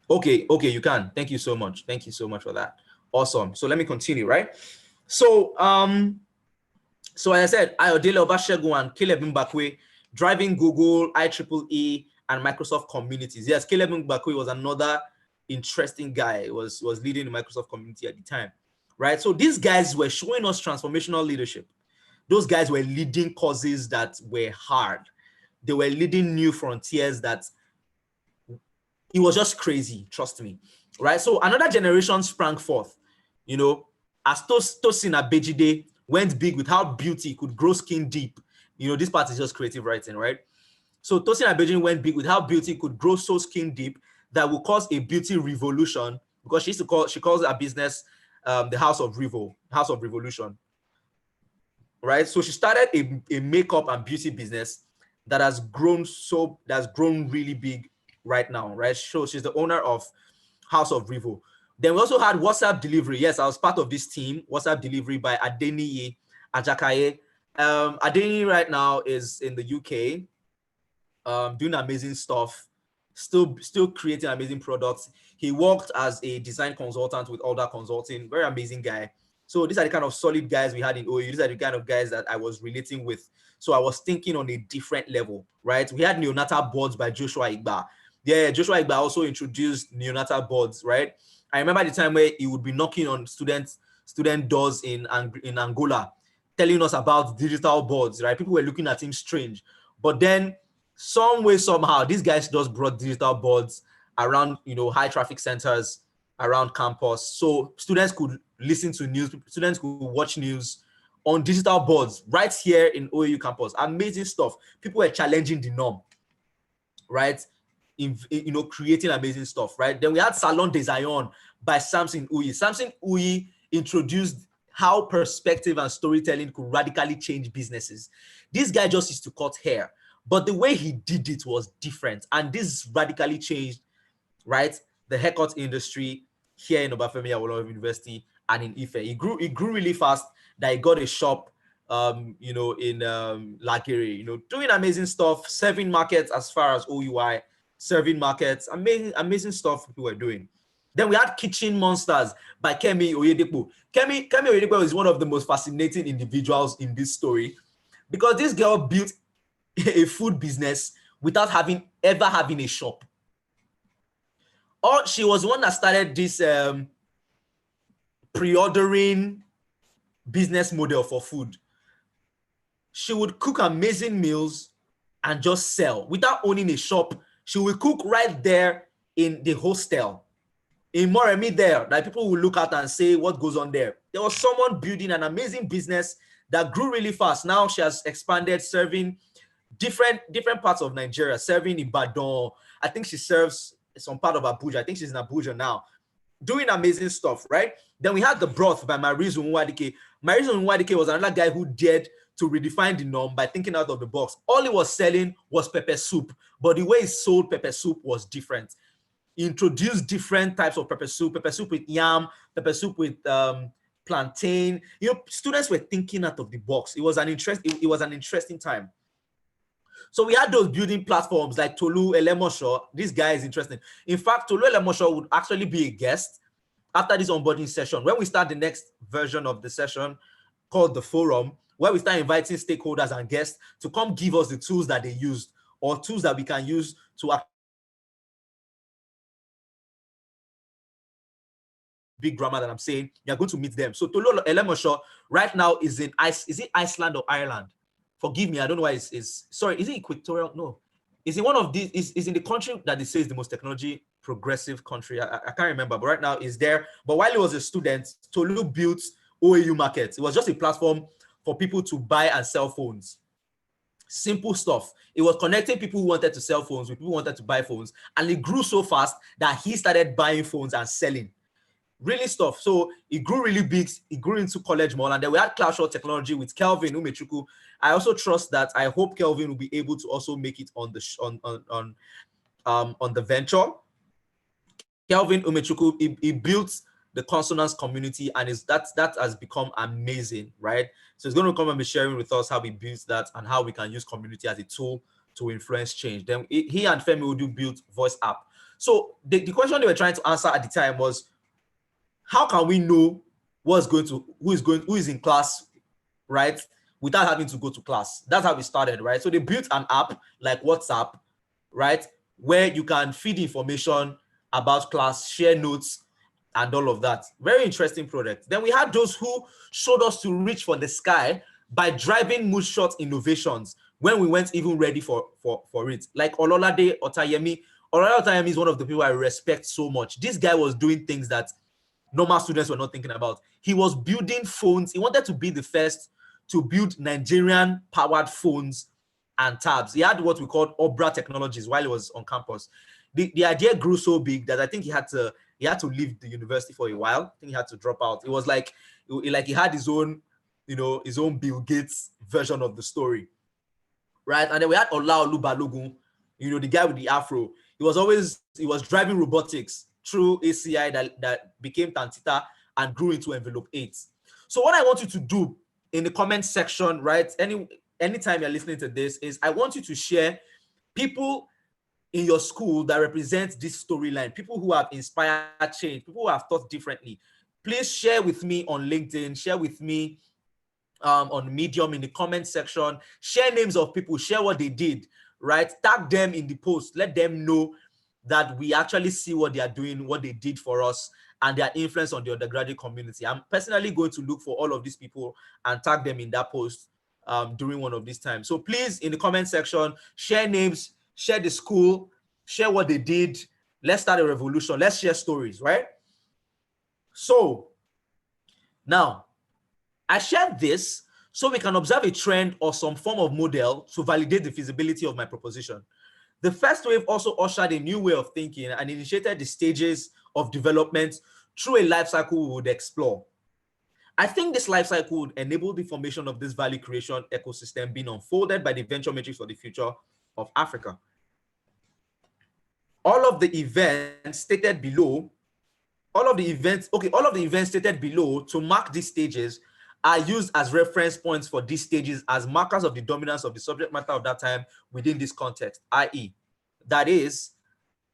Okay, you can. Thank you so much. Thank you so much for that. Awesome. So let me continue, right? So so as I said, Ayodele Obashegun and Caleb Mbakwe driving Google, IEEE, and Microsoft communities. Yes, Caleb Mbakwe was another interesting guy. Was leading the Microsoft community at the time, right? So these guys were showing us transformational leadership. Those guys were leading causes that were hard. They were leading new frontiers that it was just crazy, trust me, right? So another generation sprang forth, as Tosin Abejide went big with how beauty could grow skin deep. This part is just creative writing, right? So Tosin Abejide went big with how beauty could grow so skin deep that will cause a beauty revolution, because she calls her business the House of Revolution, right? So she started a makeup and beauty business that has grown really big right now, right? So she's the owner of House of Revo. Then we also had WhatsApp delivery. Yes, I was part of this team, WhatsApp delivery by Adeniyi Ajakaye. Adeniyi right now is in the UK, doing amazing stuff, still creating amazing products. He worked as a design consultant with Alder Consulting, very amazing guy. So these are the kind of solid guys we had in OU. These are the kind of guys that I was relating with. So I was thinking on a different level, right? We had neonatal boards by Joshua Igba. Yeah, Joshua Igba also introduced neonatal boards, right? I remember the time where he would be knocking on student doors in Angola, telling us about digital boards, right? People were looking at him strange. But then some way, somehow, these guys just brought digital boards around, high traffic centers around campus. So students could listen to news, students could watch news on digital boards right here in OAU campus. Amazing stuff. People were challenging the norm, right? Creating amazing stuff, right? Then we had Salon des Ions by Samson Uyi. Samson Uyi introduced how perspective and storytelling could radically change businesses. This guy just used to cut hair, but the way he did it was different. And this radically changed, right, the haircut industry here in Obafemi Awolowo University and in Ife. It grew really fast that he got a shop in Lagere, doing amazing stuff, serving markets as far as OUI, serving markets, amazing stuff people were doing. Then we had Kitchen Monsters by Kemi Oyedepo. Kemi Oyedepo is one of the most fascinating individuals in this story, because this girl built a food business without ever having a shop. Or she was the one that started this pre-ordering business model for food. She would cook amazing meals and just sell without owning a shop. She will cook right there in the hostel in Moremi there, that people will look at and say, what goes on there? There was someone building an amazing business that grew really fast. Now she has expanded, serving different parts of Nigeria, serving Ibadan. I think she serves some part of Abuja. I think she's in Abuja now, doing amazing stuff, right? Then we had The Broth by Marizu Nwadike. Marizu Nwadike was another guy who dared to redefine the norm by thinking out of the box. All he was selling was pepper soup, but the way he sold pepper soup was different. He introduced different types of pepper soup with yam, pepper soup with plantain. Students were thinking out of the box. It was an interesting time. So we had those building platforms like Tolu Elemosho. This guy is interesting. In fact, Tolu Elemosho would actually be a guest after this onboarding session. When we start the next version of the session called the Forum, where we start inviting stakeholders and guests to come give us the tools that they used or tools that we can use to big grammar that I'm saying, you're going to meet them. So Tolu Elemosho right now is in is it Iceland or Ireland? Forgive me, I don't know why is it Equatorial? No. Is in one of these, is in the country that they say is the most technology progressive country. I can't remember, but right now it's there. But while he was a student, Tolu built OAU Market. It was just a platform for people to buy and sell phones. Simple stuff. It was connecting people who wanted to sell phones with people who wanted to buy phones. And it grew so fast that he started buying phones and selling. Really stuff. So it grew really big. It grew into College Mall. And then we had CloudShot Technology with Kelvin Umechukwu. I also trust that, I hope Kelvin will be able to also make it on the on the venture. Kelvin Umechukwu, he built the Consonance community, and that has become amazing, right? So he's going to come and be sharing with us how he builds that and how we can use community as a tool to influence change. Then he and Femi Udu built Voice App. So the question they were trying to answer at the time was, how can we know who is in class, right, without having to go to class? That's how we started, right? So they built an app like WhatsApp, right, where you can feed information about class, share notes, and all of that. Very interesting product. Then we had those who showed us to reach for the sky by driving moonshot innovations when we weren't even ready for it. Like Ololade Otayemi. Ololade Otayemi is one of the people I respect so much. This guy was doing things that normal students were not thinking about. He was building phones. He wanted to be the first to build Nigerian powered phones and tabs. He had what we called Obra Technologies while he was on campus. The idea grew so big that I think he had to leave the university for a while. I think he had to drop out. It was like he had his own, his own Bill Gates version of the story, right? And then we had Olaolu Balogun, the guy with the afro. He was driving robotics through ACI that became Tantita and grew into Envelope 8. So what I want you to do in the comment section, right, anytime you're listening to this, is I want you to share people in your school that represent this storyline, people who have inspired change, people who have thought differently. Please share with me on LinkedIn, share with me on Medium in the comment section, share names of people, share what they did, right? Tag them in the post, let them know that we actually see what they are doing, what they did for us, and their influence on the undergraduate community. I'm personally going to look for all of these people and tag them in that post during one of these times. So please, in the comment section, share names, share the school, share what they did. Let's start a revolution. Let's share stories, right? So now, I shared this so we can observe a trend or some form of model to validate the feasibility of my proposition. The first wave also ushered a new way of thinking and initiated the stages of development through a life cycle we would explore. I think this life cycle would enable the formation of this value creation ecosystem being unfolded by the venture matrix for the future of Africa. All of the events stated below to mark these stages are used as reference points for these stages as markers of the dominance of the subject matter of that time within this context, i.e., that is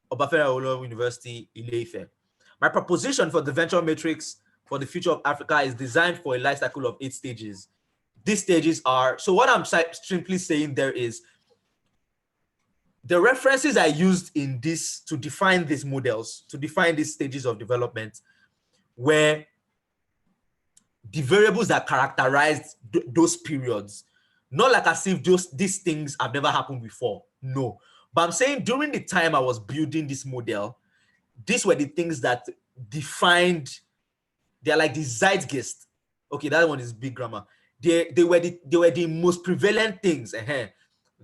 Obafemi Awolowo University, Ile-Ife. My proposition for the venture matrix for the future of Africa is designed for a life cycle of 8 stages. These stages are, so what I'm simply saying there is, the references I used in this to define these models, to define these stages of development, were the variables that characterized those periods. Not like as if these things have never happened before. No. But I'm saying during the time I was building this model, these were the things that defined, they're like the zeitgeist. Okay, that one is big grammar. They were the most prevalent things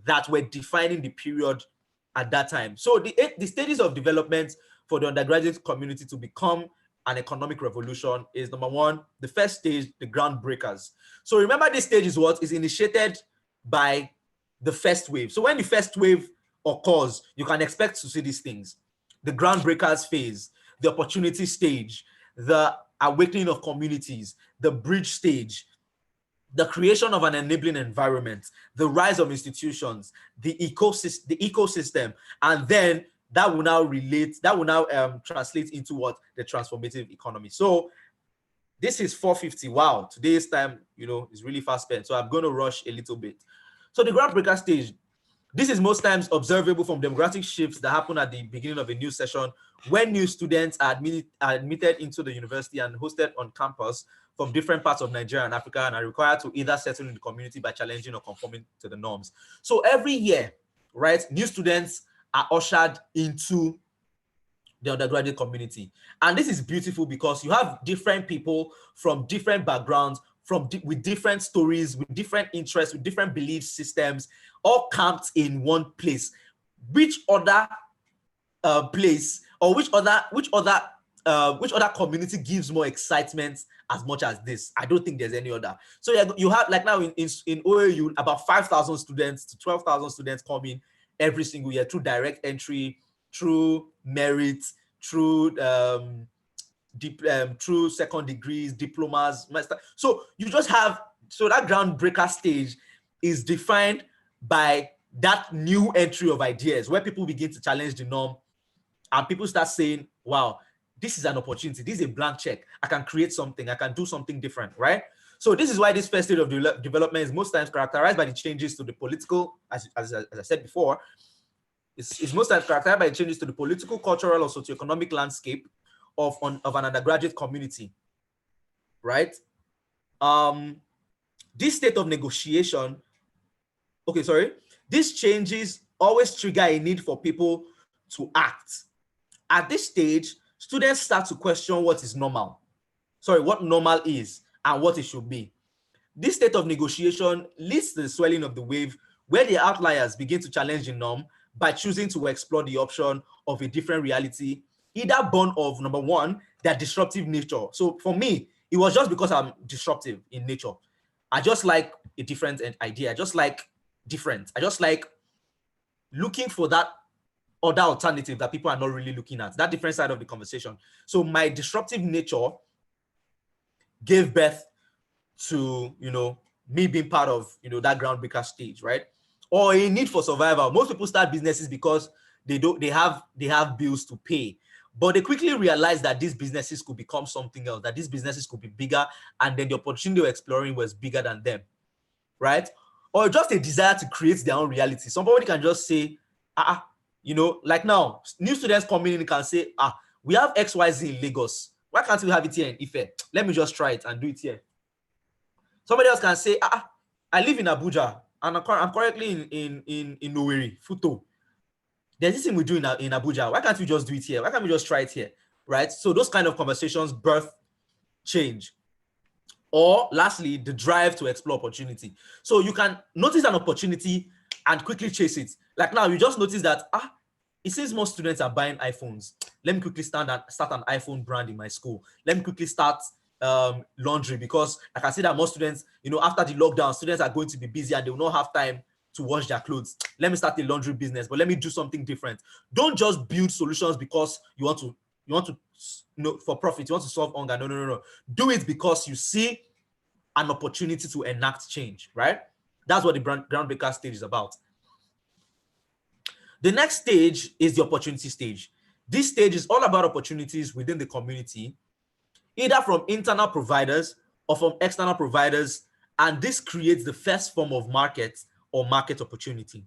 that were defining the period at that time. So the stages of development for the undergraduate community to become an economic revolution is, number one, the first stage, the groundbreakers. So remember, this stage is what is initiated by the first wave. So when the first wave occurs, you can expect to see these things: the groundbreakers phase, the opportunity stage, the awakening of communities, the bridge stage, the creation of an enabling environment, the rise of institutions, the ecosystem, and then that will now translate into what? The transformative economy. So this is 4:50. Wow, today's time, is really fast spent. So I'm going to rush a little bit. So the groundbreaker stage, this is most times observable from demographic shifts that happen at the beginning of a new session when new students are admitted into the university and hosted on campus from different parts of Nigeria and Africa, and are required to either settle in the community by challenging or conforming to the norms. So every year, right, new students are ushered into the undergraduate community. And this is beautiful because you have different people from different backgrounds, with different stories, with different interests, with different belief systems, all camped in one place. Which other place, or which other community gives more excitement as much as this? I don't think there's any other. So you have, like now in OAU, about 5,000 students to 12,000 students coming every single year through direct entry, through merit, through through second degrees, diplomas, master. So you just have, so that groundbreaker stage is defined by that new entry of ideas where people begin to challenge the norm and people start saying, wow, this is an opportunity. This is a blank check. I can create something. I can do something different, right? So this is why this first stage of development is most times characterized by the changes to the political, as I said before, it's most times characterized by the changes to the political, cultural, or socioeconomic landscape of an undergraduate community, right? This state of negotiation, these changes always trigger a need for people to act. At this stage, students start to question what is normal. What normal is and what it should be. This state of negotiation leads to the swelling of the wave where the outliers begin to challenge the norm by choosing to explore the option of a different reality, either born of, number one, their disruptive nature. So for me, it was just because I'm disruptive in nature. I just like a different idea. I just like different. I just like looking for that other alternative that people are not really looking at, that different side of the conversation. So my disruptive nature gave birth to, me being part of, that groundbreaker stage, right? Or a need for survival. Most people start businesses because they have bills to pay, but they quickly realize that these businesses could become something else, that these businesses could be bigger, and then the opportunity they're exploring was bigger than them, right? Or just a desire to create their own reality. Somebody can just say, like now, new students coming in can say, we have XYZ in Lagos. Why can't we have it here in Ife? Let me just try it and do it here. Somebody else can say, I live in Abuja and I'm currently in Owerri, Futo. There's this thing we do in Abuja. Why can't we just do it here? Why can't we just try it here? Right? So those kind of conversations birth change. Or lastly, the drive to explore opportunity. So you can notice an opportunity and quickly chase it. Like now, you just notice that, it seems more students are buying iPhones. Let me quickly start an iPhone brand in my school. Let me quickly start laundry, because I can see that most students, after the lockdown, students are going to be busy and they will not have time to wash their clothes. Let me start a laundry business, but let me do something different. Don't just build solutions because you want to for profit, you want to solve hunger. No. Do it because you see an opportunity to enact change, right? That's what the groundbreaker stage is about. The next stage is the opportunity stage. This stage is all about opportunities within the community, either from internal providers or from external providers, and this creates the first form of market or market opportunity.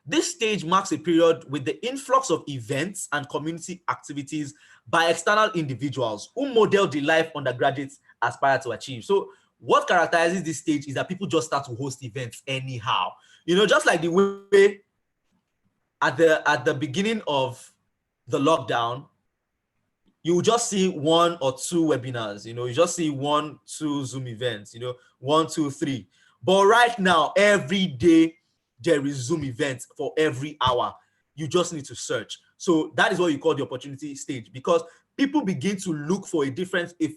This stage marks a period with the influx of events and community activities by external individuals who model the life undergraduates aspire to achieve. So what characterizes this stage is that people just start to host events anyhow. Just like the way at the beginning of the lockdown, you just see 1 or 2 webinars, you just see 1, 2 Zoom events, 1, 2, 3. But right now, every day there is Zoom events for every hour. You just need to search. So that is what you call the opportunity stage, because people begin to look for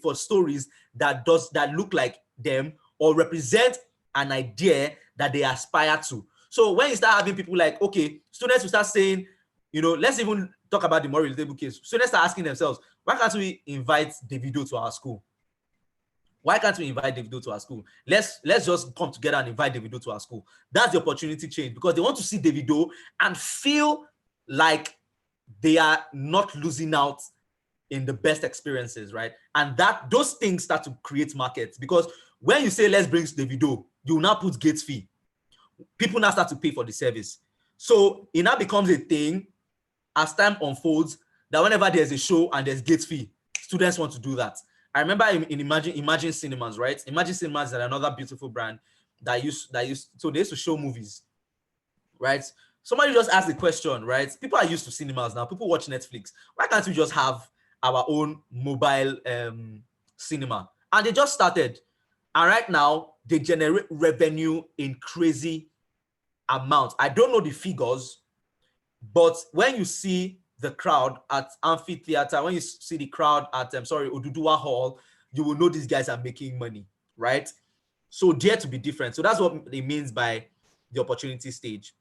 for stories that look like them or represent an idea that they aspire to. So when you start having people like, okay, students will start saying, let's even talk about the more relatable case. Students start asking themselves, why can't we invite Davido to our school? Why can't we invite Davido to our school? Let's just come together and invite Davido to our school. That's the opportunity change, because they want to see Davido and feel like they are not losing out in the best experiences, right? And those things start to create markets, because when you say let's bring Davido, you now put gate fee. People now start to pay for the service. So it now becomes a thing as time unfolds that whenever there's a show and there's gate fee, students want to do that. I remember in Imagine Cinemas, right? Imagine Cinemas is another beautiful brand so they used to show movies, right? somebody just asked the question, right? People are used to cinemas now. People watch Netflix. Why can't we just have our own mobile cinema? And they just started. And right now, they generate revenue in crazy amounts. I don't know the figures, but when you see the crowd at Amphitheater, when you see the crowd at Oduduwa Hall, you will know these guys are making money, right? So dare to be different. So that's what it means by the opportunity stage.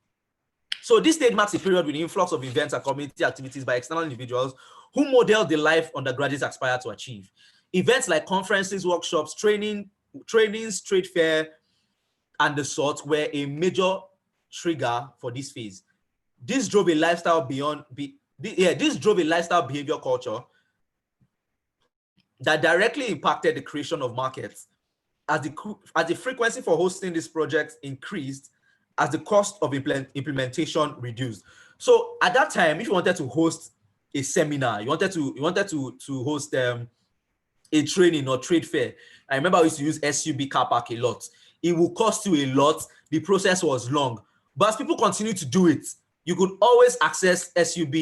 So this stage marks a period with the influx of events and community activities by external individuals who model the life undergraduates aspire to achieve. Events like conferences, workshops, trainings, trade fair, and the sort were a major trigger for this phase. This drove a lifestyle this drove a lifestyle behavior culture that directly impacted the creation of markets. As the frequency for hosting these projects increased, as the cost of implementation reduced. So at that time, if you wanted to host a seminar, you wanted to host a training or trade fair. I remember I used to use SUB car park a lot. It will cost you a lot. The process was long, but as people continue to do it, you could always access SUB.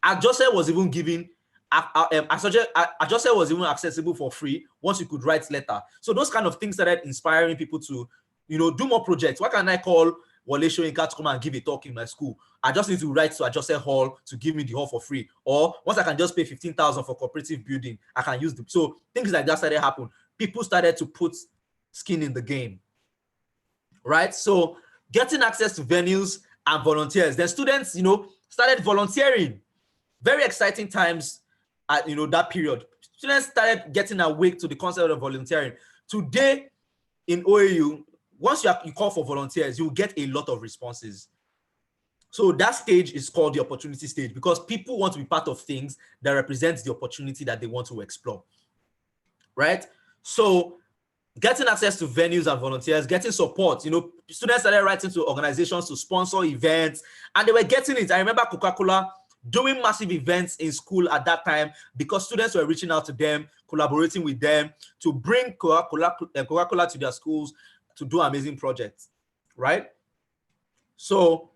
Adjusted was even giving. Adjusted was even accessible for free once you could write letter. So those kind of things started inspiring people to, do more projects. Why can't I call Wale Soyinka to come and give a talk in my school? I just need to write to Adjusted Hall to give me the hall for free. Or once I can just pay 15,000 for cooperative building, I can use them. So things like that started happening. People started to put skin in the game, right? So getting access to venues and volunteers. Then students, started volunteering. Very exciting times at that period. Students started getting awake to the concept of volunteering. Today in OAU, once you call for volunteers, you get a lot of responses. So that stage is called the opportunity stage because people want to be part of things that represent the opportunity that they want to explore, right? So getting access to venues and volunteers, getting support. Students started writing to organizations to sponsor events, and they were getting it. I remember Coca-Cola doing massive events in school at that time because students were reaching out to them, collaborating with them to bring Coca-Cola to their schools to do amazing projects, right? So,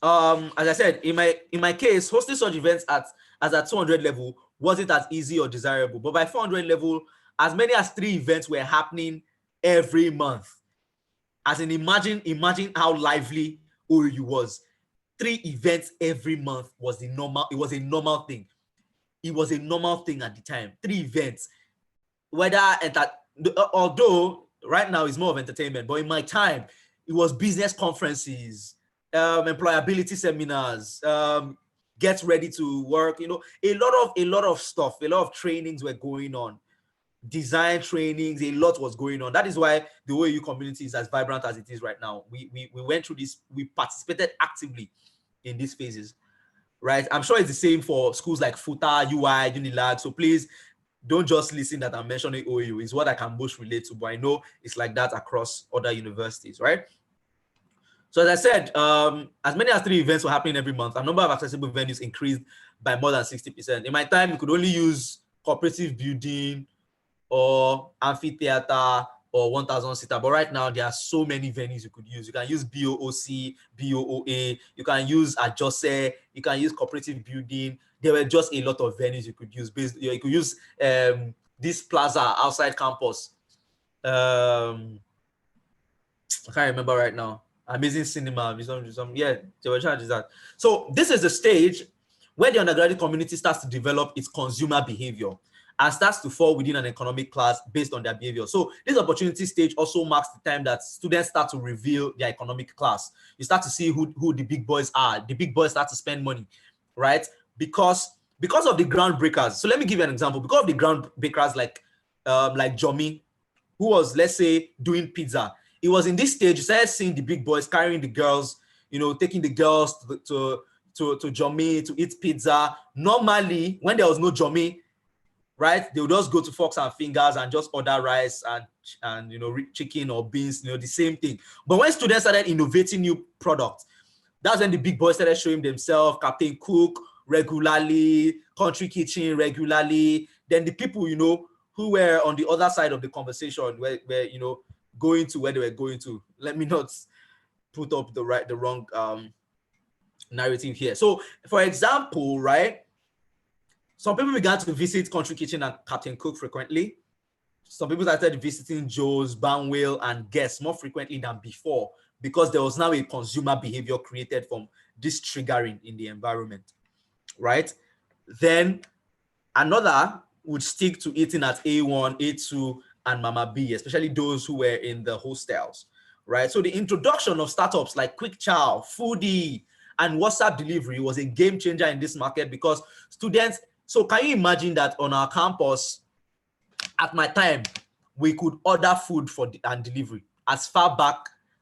as I said, in my case, hosting such events at 200 level wasn't as easy or desirable, but by 400 level, as many as 3 events were happening every month. As in, imagine how lively OU was. 3 events every month was a normal thing. It was a normal thing at the time. 3 events. Although right now it's more of entertainment, but in my time, it was business conferences, employability seminars, get ready to work, a lot of stuff, a lot of trainings were going on. Design trainings, a lot was going on. That is why the OAU community is as vibrant as it is right now. We went through this, we participated actively in these phases, right? I'm sure it's the same for schools like FUTA, UI, Unilag. So please don't just listen that I'm mentioning OAU. It's what I can most relate to, but I know it's like that across other universities, right? So as I said, as many as 3 events were happening every month. A number of accessible venues increased by more than 60%. In my time, you could only use cooperative building or amphitheater or 1,000 seater. But right now, there are so many venues you could use. You can use BOOC, BOOA, you can use Adjose, you can use cooperative building. There were just a lot of venues you could use. You could use this plaza outside campus. I can't remember right now. Amazing Cinema, yeah, they were trying to do that. So this is the stage where the undergraduate community starts to develop its consumer behavior and starts to fall within an economic class based on their behavior. So this opportunity stage also marks the time that students start to reveal their economic class. You start to see who the big boys are. The big boys start to spend money, right? Because of the groundbreakers. So let me give you an example. Because of the groundbreakers like Jomi, who was, let's say, doing pizza. It was in this stage you started seeing the big boys carrying the girls, taking the girls to Jomi to eat pizza. Normally, when there was no Jomi, right, they would just go to Forks and Fingers and just order rice and chicken or beans, the same thing. But when students started innovating new products, that's when the big boys started showing themselves. Captain Cook regularly, Country Kitchen regularly. Then the people who were on the other side of the conversation were going to where they were going to. Let me not put up the wrong narrative here. So, for example, right, some people began to visit Country Kitchen and Captain Cook frequently. Some people started visiting Joe's, Banwell, and Guess more frequently than before because there was now a consumer behavior created from this triggering in the environment, right? Then another would stick to eating at A1, A2, and Mama B, especially those who were in the hostels, right? So the introduction of startups like Quick Chow, Foodie, and WhatsApp delivery was a game changer in this market because students, so can you imagine that on our campus, at my time, we could order food for and delivery as far back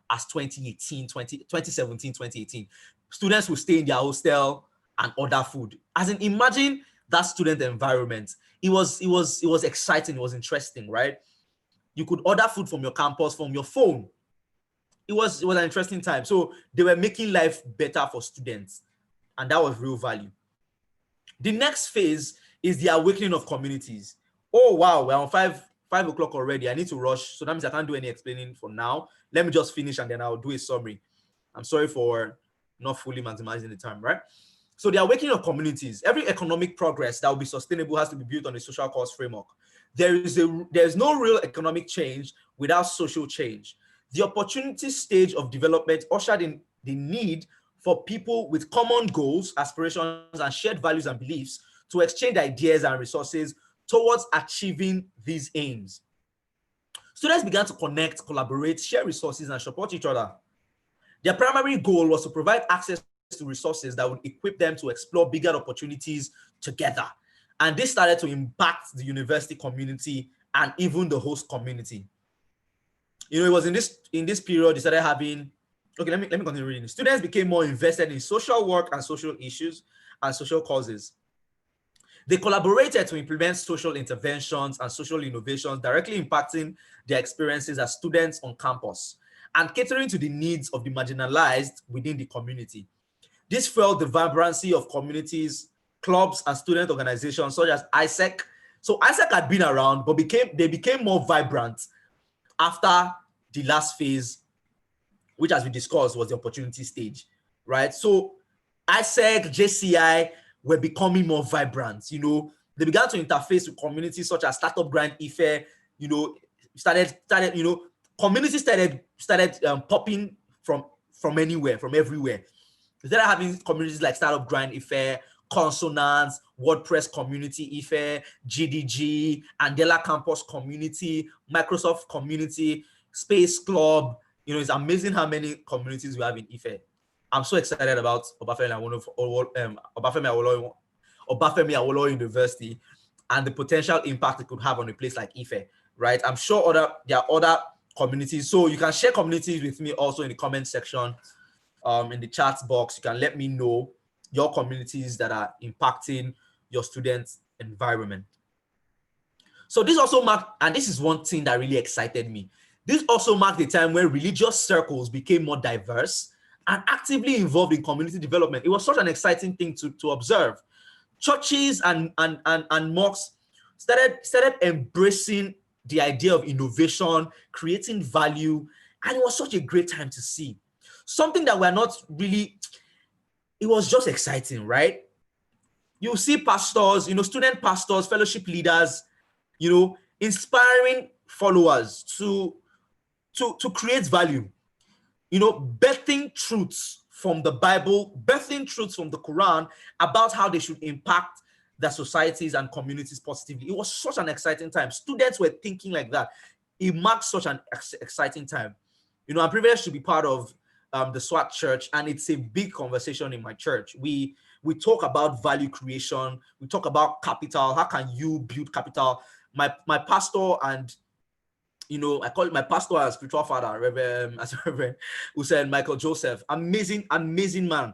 as 2017, 2018. Students will stay in their hostel and order food. As in, imagine that student environment. It was exciting, it was interesting, right? You could order food from your campus from your phone. It was an interesting time. So they were making life better for students, and that was real value. The next phase is the awakening of communities. Oh wow, we're on 5 o'clock already. I need to rush, so that means I can't do any explaining for now. Let me just finish and then I'll do a summary. I'm sorry for not fully maximizing the time, right? So the awakening of communities. Every economic progress that will be sustainable has to be built on a social cause framework. There's no real economic change without social change. The opportunity stage of development ushered in the need for people with common goals, aspirations, and shared values and beliefs to exchange ideas and resources towards achieving these aims. Students began to connect, collaborate, share resources, and support each other. Their primary goal was to provide access to resources that would equip them to explore bigger opportunities together. And this started to impact the university community and even the host community. You know, it was in this period they started having, okay, let me continue reading. Students became more invested in social work and social issues and social causes. They collaborated to implement social interventions and social innovations directly impacting their experiences as students on campus and catering to the needs of the marginalized within the community. This fueled the vibrancy of communities, clubs, and student organizations such as ISEC. So ISEC had been around, but they became more vibrant after the last phase, which, as we discussed, was the opportunity stage, right? So ISEC, JCI were becoming more vibrant. You know, they began to interface with communities such as Startup Grind Ife. You know, started. You know, communities started popping from anywhere, from everywhere. They started having communities like Startup Grind Ife, Consonance, WordPress Community Ife, GDG, Andela Campus Community, Microsoft Community, Space Club. You know, it's amazing how many communities we have in Ife. I'm so excited about Obafemi Awolowo University and the potential impact it could have on a place like Ife, right? I'm sure there are other communities. So you can share communities with me also in the comment section, in the chat box. You can let me know your communities that are impacting your students' environment. So this also marked, and this is one thing that really excited me. This also marked the time where religious circles became more diverse and actively involved in community development. It was such an exciting thing to observe. Churches and mosques started embracing the idea of innovation, creating value, and it was such a great time to see. Something that we're not really, it was just exciting, right? You see pastors, you know, student pastors, fellowship leaders, you know, inspiring followers to create value, you know, birthing truths from the Bible, birthing truths from the Quran about how they should impact their societies and communities positively. It was such an exciting time. Students were thinking like that. It marked such an exciting time. You know, I'm privileged to be part of the SWAT church, and it's a big conversation in my church. We talk about value creation. We talk about capital. How can you build capital? My pastor, and you know, I call it my pastor and spiritual father, Reverend Hussein Michael Joseph. Amazing man.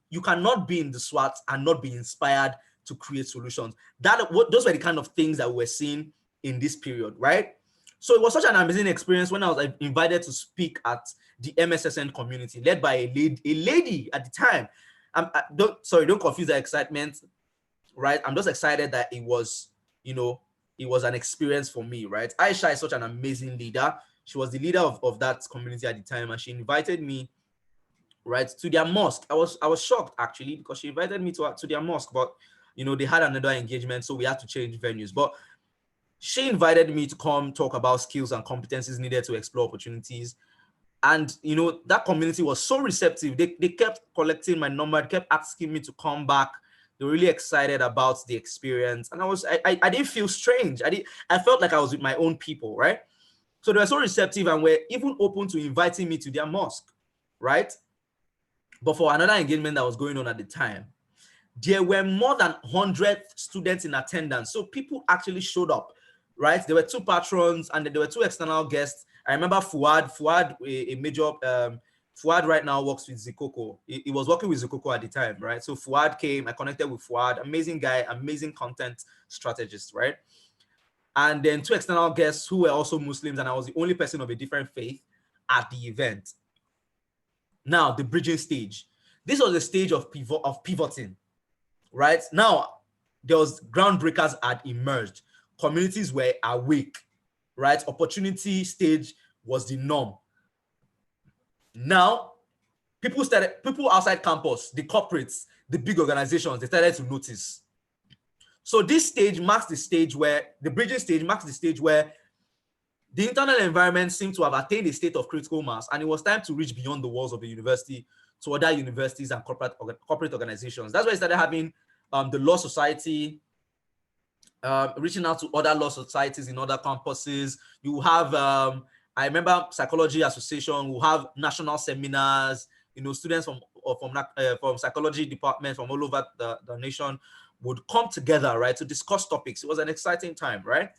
You cannot be in the SWAT and not be inspired to create solutions. Those were the kind of things that we were seeing in this period, right? So it was such an amazing experience when I was invited to speak at the MSSN community, led by a lady at the time. Don't confuse the excitement, right? I'm just excited that it was, you know, it was an experience for me, right? Aisha is such an amazing leader. She was the leader of that community at the time, and she invited me right, to their mosque. I was shocked actually, because she invited me to their mosque, but they had another engagement, so we had to change venues. But she invited me to come talk about skills and competencies needed to explore opportunities. And that community was so receptive. They kept collecting my number, kept asking me to come back. They were really excited about the experience, and I didn't feel strange. I felt like I was with my own people, right? So they were so receptive and were even open to inviting me to their mosque, right? But for another engagement that was going on at the time, there were more than 100 students in attendance. So people actually showed up, right? There were 2 patrons and there were 2 external guests. I remember Fuad, a major, Fuad right now works with Zikoko. He was working with Zikoko at the time, right? So Fuad came, I connected with Fuad, amazing guy, amazing content strategist, right? And then 2 external guests who were also Muslims, and I was the only person of a different faith at the event. Now, the bridging stage. This was a stage of pivoting, right? Now, there was groundbreakers had emerged. Communities were awake, right? Opportunity stage was the norm. Now, people outside campus, the corporates, the big organizations, they started to notice. So this stage marks the stage where, the bridging stage marks the stage where the internal environment seemed to have attained a state of critical mass, and it was time to reach beyond the walls of the university to other universities and corporate organizations. That's why I started having the Law Society, reaching out to other law societies in other campuses. You have, I remember Psychology Association will have national seminars. Students from psychology departments from all over the nation would come together, right, to discuss topics. It was an exciting time, right?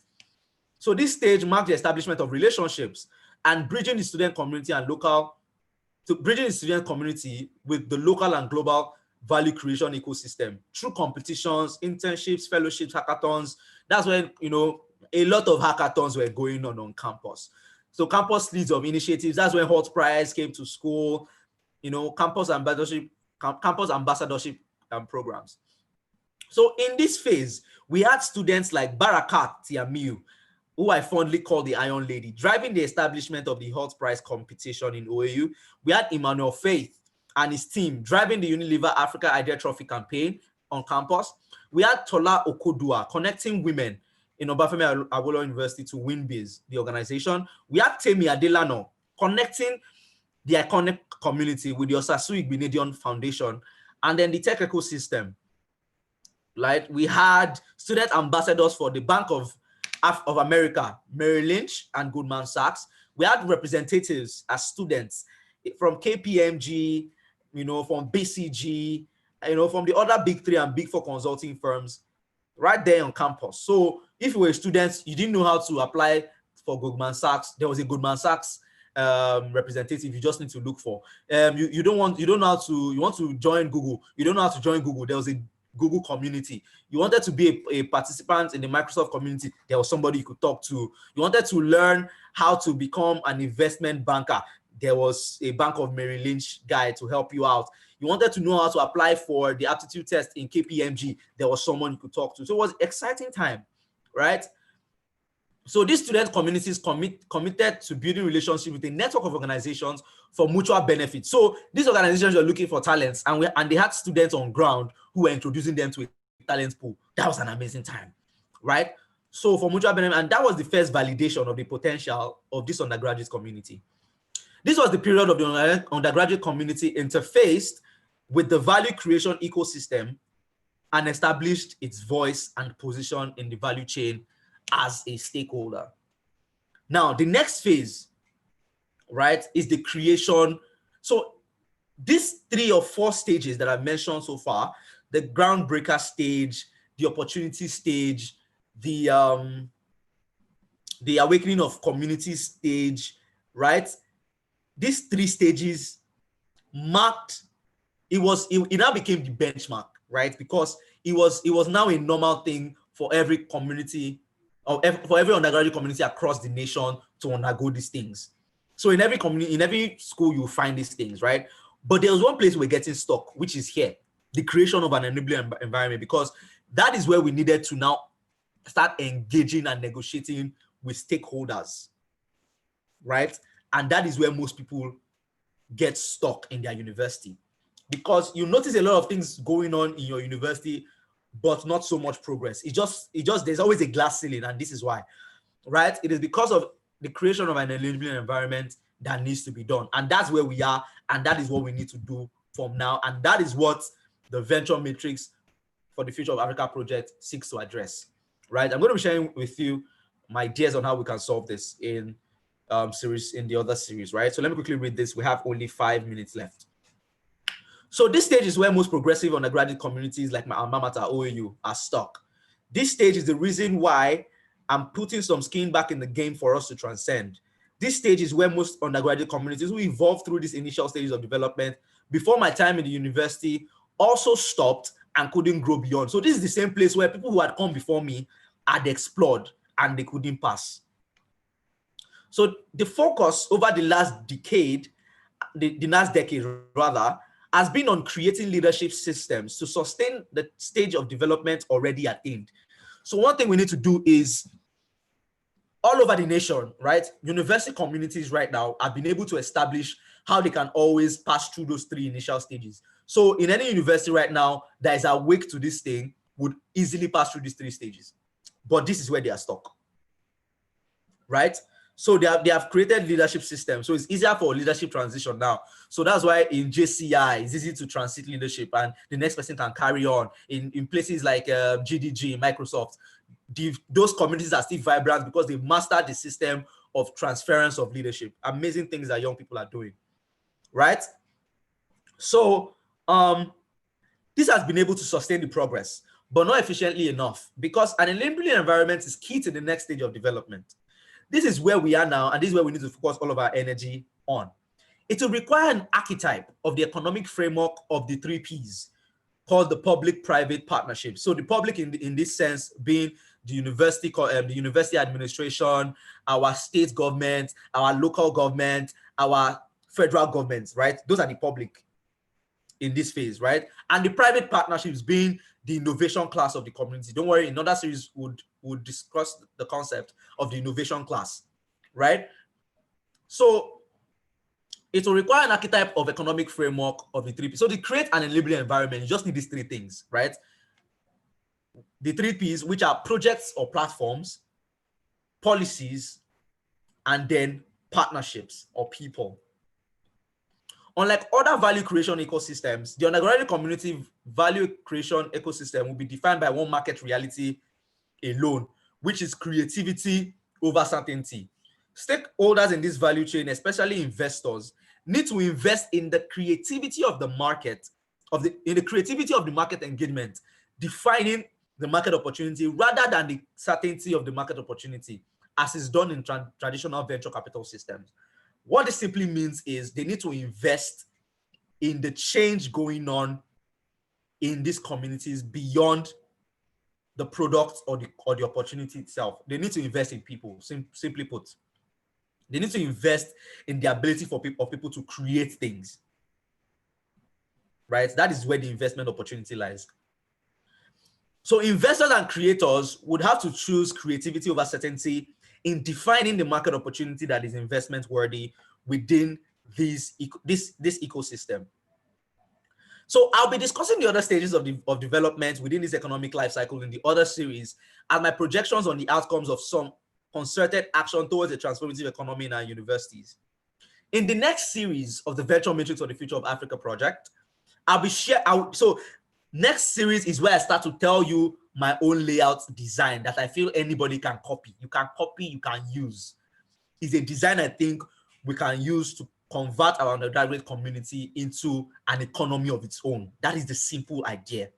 So this stage marked the establishment of relationships and bridging the student community with the local and global value creation ecosystem through competitions, internships, fellowships, hackathons. That's when, a lot of hackathons were going on campus. So campus leads of initiatives, that's when Hot Prize came to school, campus ambassadorship programs. So in this phase, we had students like Barakat Tiamiu, who I fondly call the Iron Lady, driving the establishment of the Hot Prize competition in OAU. We had Emmanuel Faith and his team driving the Unilever Africa Idea Trophy campaign on campus. We had Tola Okodua connecting women in Obafemi Awolowo University to WinBiz, the organization. We had Temi Adelano connecting the iconic community with the Osasu Igbinedion Foundation, and then the tech ecosystem. Right? We had student ambassadors for the Bank of America, Merrill Lynch, and Goldman Sachs. We had representatives as students from KPMG, from BCG, from the other big 3 and big 4 consulting firms right there on campus. So if you were students, you didn't know how to apply for Goldman Sachs, there was a Goldman Sachs representative you just need to look for. You want to join Google, you don't know how to join Google, there was a Google community. You wanted to be a participant in the Microsoft community, there was somebody you could talk to. You wanted to learn how to become an investment banker, there was a Bank of Merrill Lynch guy to help you out. You wanted to know how to apply for the aptitude test in KPMG, there was someone you could talk to. So it was an exciting time, right? So these student communities committed to building relationships with a network of organizations for mutual benefit. So these organizations were looking for talents, and they had students on ground who were introducing them to a talent pool. That was an amazing time, right? So for mutual benefit, and that was the first validation of the potential of this undergraduate community. This was the period of the undergraduate community interfaced with the value creation ecosystem and established its voice and position in the value chain as a stakeholder. Now, the next phase, right, is the creation. So these 3 or 4 stages that I've mentioned so far, the groundbreaker stage, the opportunity stage, the awakening of community stage, right? These 3 stages marked, it now became the benchmark, right? Because it was now a normal thing for every community, or for every undergraduate community across the nation to undergo these things. So in every community, in every school, you'll find these things, right? But there's one place we're getting stuck, which is here, the creation of an enabling environment, because that is where we needed to now start engaging and negotiating with stakeholders, right? And that is where most people get stuck in their university, because you notice a lot of things going on in your university, but not so much progress. It just there's always a glass ceiling, and this is why, right? It is because of the creation of an enabling environment that needs to be done, and that's where we are, and that is what we need to do from now, and that is what the Venture Matrix for the Future of Africa project seeks to address, right? I'm going to be sharing with you my ideas on how we can solve this in the other series, right? So let me quickly read this. We have only 5 minutes left. So this stage is where most progressive undergraduate communities like my alma mater, OAU, are stuck. This stage is the reason why I'm putting some skin back in the game for us to transcend. This stage is where most undergraduate communities who evolved through these initial stages of development before my time in the university also stopped and couldn't grow beyond. So this is the same place where people who had come before me had explored and they couldn't pass. So the focus over the last decade, the last decade rather, has been on creating leadership systems to sustain the stage of development already attained. So one thing we need to do is, all over the nation, right, university communities right now have been able to establish how they can always pass through those 3 initial stages. So in any university right now that is awake to this thing would easily pass through these 3 stages. But this is where they are stuck, right? So they have created leadership systems. So it's easier for leadership transition now. So that's why in JCI, it's easy to transit leadership and the next person can carry on. In places like GDG, Microsoft, those communities are still vibrant because they've mastered the system of transference of leadership. Amazing things that young people are doing, right? So this has been able to sustain the progress, but not efficiently enough, because an enabling environment is key to the next stage of development. This is where we are now, and this is where we need to focus all of our energy on. It will require an archetype of the economic framework of the 3 Ps called the public-private partnership. So the public in this sense being the university administration, our state government, our local government, our federal government, right? Those are the public in this phase, right? And the private partnerships being the innovation class of the community. Don't worry, in other series would discuss the concept of the innovation class, right? So it will require an archetype of economic framework of the 3 Ps. So to create an enabling environment, you just need these 3 things, right? The 3 Ps, which are projects or platforms, policies, and then partnerships or people. Unlike other value creation ecosystems, the undergraduate community value creation ecosystem will be defined by one market reality alone, which is creativity over certainty. Stakeholders in this value chain, especially investors, need to invest in the creativity of the market, in the creativity of the market engagement, defining the market opportunity rather than the certainty of the market opportunity, as is done in traditional venture capital systems. What this simply means is they need to invest in the change going on in these communities beyond the product or the opportunity itself. They need to invest in people, simply put. They need to invest in the ability for people to create things, right? That is where the investment opportunity lies. So investors and creators would have to choose creativity over certainty in defining the market opportunity that is investment worthy within this ecosystem. So I'll be discussing the other stages of development within this economic life cycle in the other series, and my projections on the outcomes of some concerted action towards a transformative economy in our universities. In the next series of the Venture Matrix for the Future of Africa project, so next series is where I start to tell you my own layout design that I feel anybody can copy. You can copy, you can use. It's a design I think we can use to convert our undergraduate community into an economy of its own. That is the simple idea,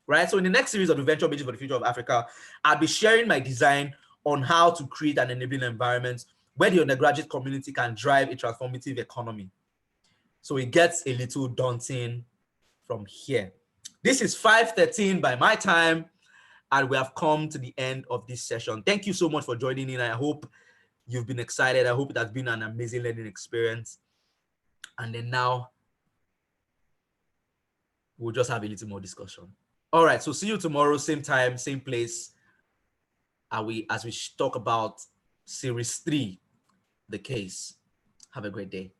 right? So in the next series of the Venture Matrix for the Future of Africa, I'll be sharing my design on how to create an enabling environment where the undergraduate community can drive a transformative economy. So it gets a little daunting from here. This is 5:13 by my time, and we have come to the end of this session. Thank you so much for joining in. I hope you've been excited. I hope it has been an amazing learning experience. And then now we'll just have a little more discussion. All right, so see you tomorrow, same time, same place, as we talk about series 3, the case. Have a great day.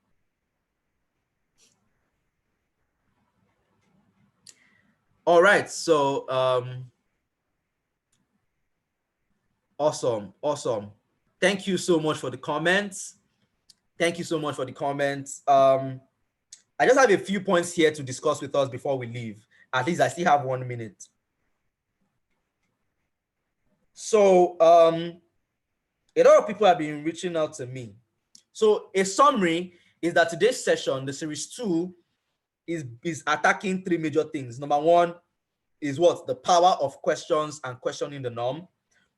All right, so awesome. Thank you so much for the comments. I just have a few points here to discuss with us before we leave. At least I still have 1 minute. So a lot of people have been reaching out to me. So a summary is that today's session, the series 2, is attacking 3 major things. Number 1 is what? The power of questions and questioning the norm.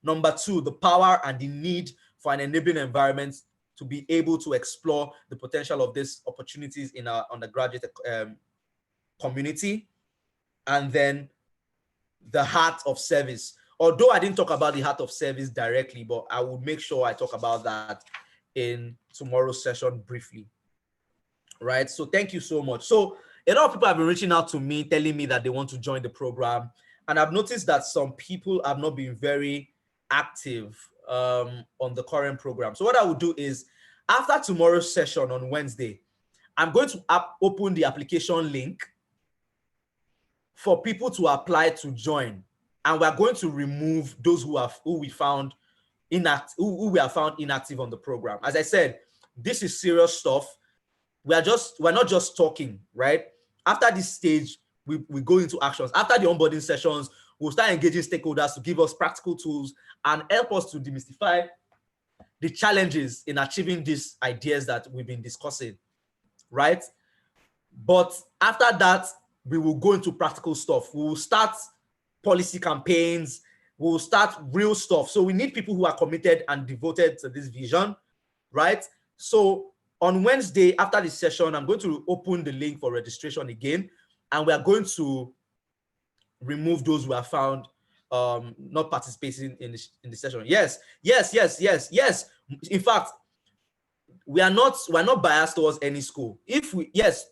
Number 2, the power and the need for an enabling environment to be able to explore the potential of these opportunities in our undergraduate community. And then the heart of service. Although I didn't talk about the heart of service directly, but I will make sure I talk about that in tomorrow's session briefly. Right? So thank you so much. So a lot of people have been reaching out to me, telling me that they want to join the program. And I've noticed that some people have not been very active on the current program. So what I will do is, after tomorrow's session on Wednesday, I'm going to open the application link for people to apply to join. And we're going to remove those who we have found inactive on the program. As I said, this is serious stuff. We're not just talking, right? After this stage, we go into actions. After the onboarding sessions, we'll start engaging stakeholders to give us practical tools and help us to demystify the challenges in achieving these ideas that we've been discussing, right? But after that, we will go into practical stuff. We will start policy campaigns. We will start real stuff. So we need people who are committed and devoted to this vision, right? So on Wednesday, after this session, I'm going to open the link for registration again, and we are going to remove those who are found not participating in the session. Yes. In fact, we're not biased towards any school. If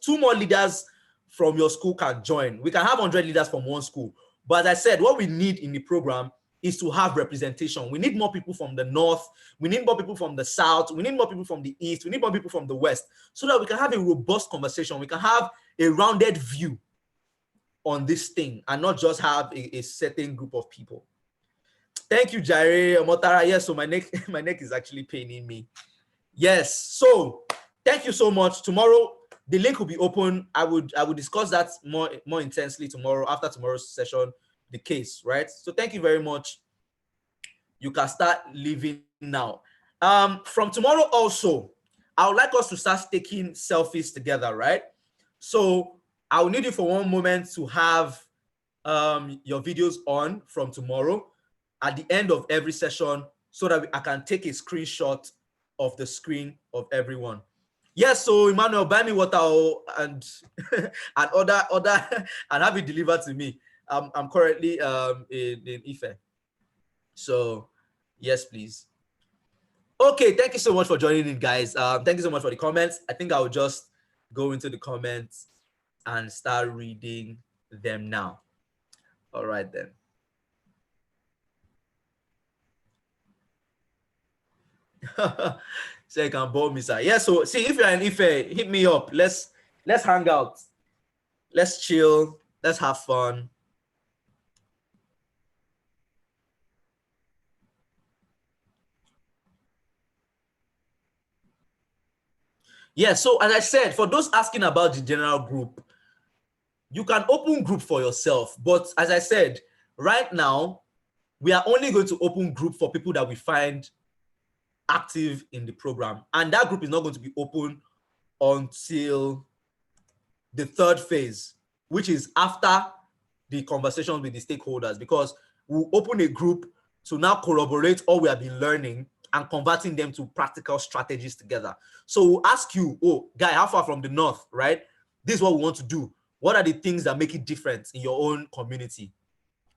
2 more leaders from your school can join, we can have 100 leaders from one school. But as I said, what we need in the program is to have representation. We need more people from the north. We need more people from the south. We need more people from the east. We need more people from the west, so that we can have a robust conversation. We can have a rounded view on this thing and not just have a certain group of people. Thank you, Jaire Motara. Yes, so my neck is actually paining me. Yes, so thank you so much. Tomorrow, the link will be open. I would discuss that more intensely tomorrow, after tomorrow's session, the case, right? So thank you very much. You can start leaving now. From tomorrow also, I would like us to start taking selfies together, right? So I will need you for one moment to have your videos on from tomorrow at the end of every session, so that I can take a screenshot of the screen of everyone. Yes, so Emmanuel, buy me water and and other and have it delivered to me. I'm currently in Ife. So yes, please. Okay, thank you so much for joining in, guys. Thank you so much for the comments. I think I will just go into the comments and start reading them now. All right then. So you can bore me, sir. Yeah, so see, if you're in Ife, hit me up. Let's hang out. Let's chill. Let's have fun. Yeah, so as I said, for those asking about the general group, you can open group for yourself. But as I said, right now, we are only going to open group for people that we find active in the program. And that group is not going to be open until the 3rd phase, which is after the conversations with the stakeholders, because we'll open a group to now corroborate all we have been learning and converting them to practical strategies together. So we'll ask you, oh, guy, how far from the north, right? This is what we want to do. What are the things that make it different in your own community,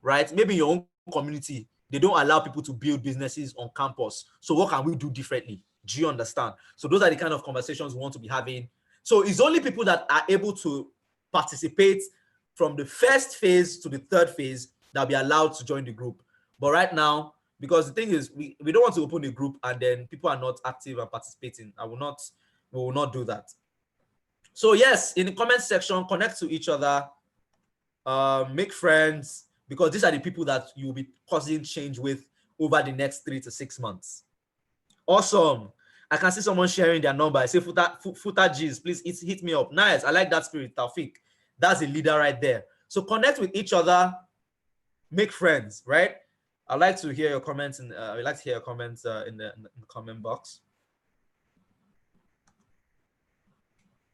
right? Maybe in your own community, they don't allow people to build businesses on campus. So what can we do differently? Do you understand? So those are the kind of conversations we want to be having. So it's only people that are able to participate from the 1st phase to the 3rd phase that will be allowed to join the group. But right now, because the thing is, we don't want to open a group and then people are not active and participating. We will not do that. So yes, in the comment section, connect to each other. Make friends, because these are the people that you'll be causing change with over the next 3 to 6 months. Awesome. I can see someone sharing their number. I say Futa G's, please hit me up. Nice. I like that spirit, Taufik. That's a leader right there. So connect with each other, make friends, right? I'd like to hear your comments, and I'd like to hear your comments in the comment box.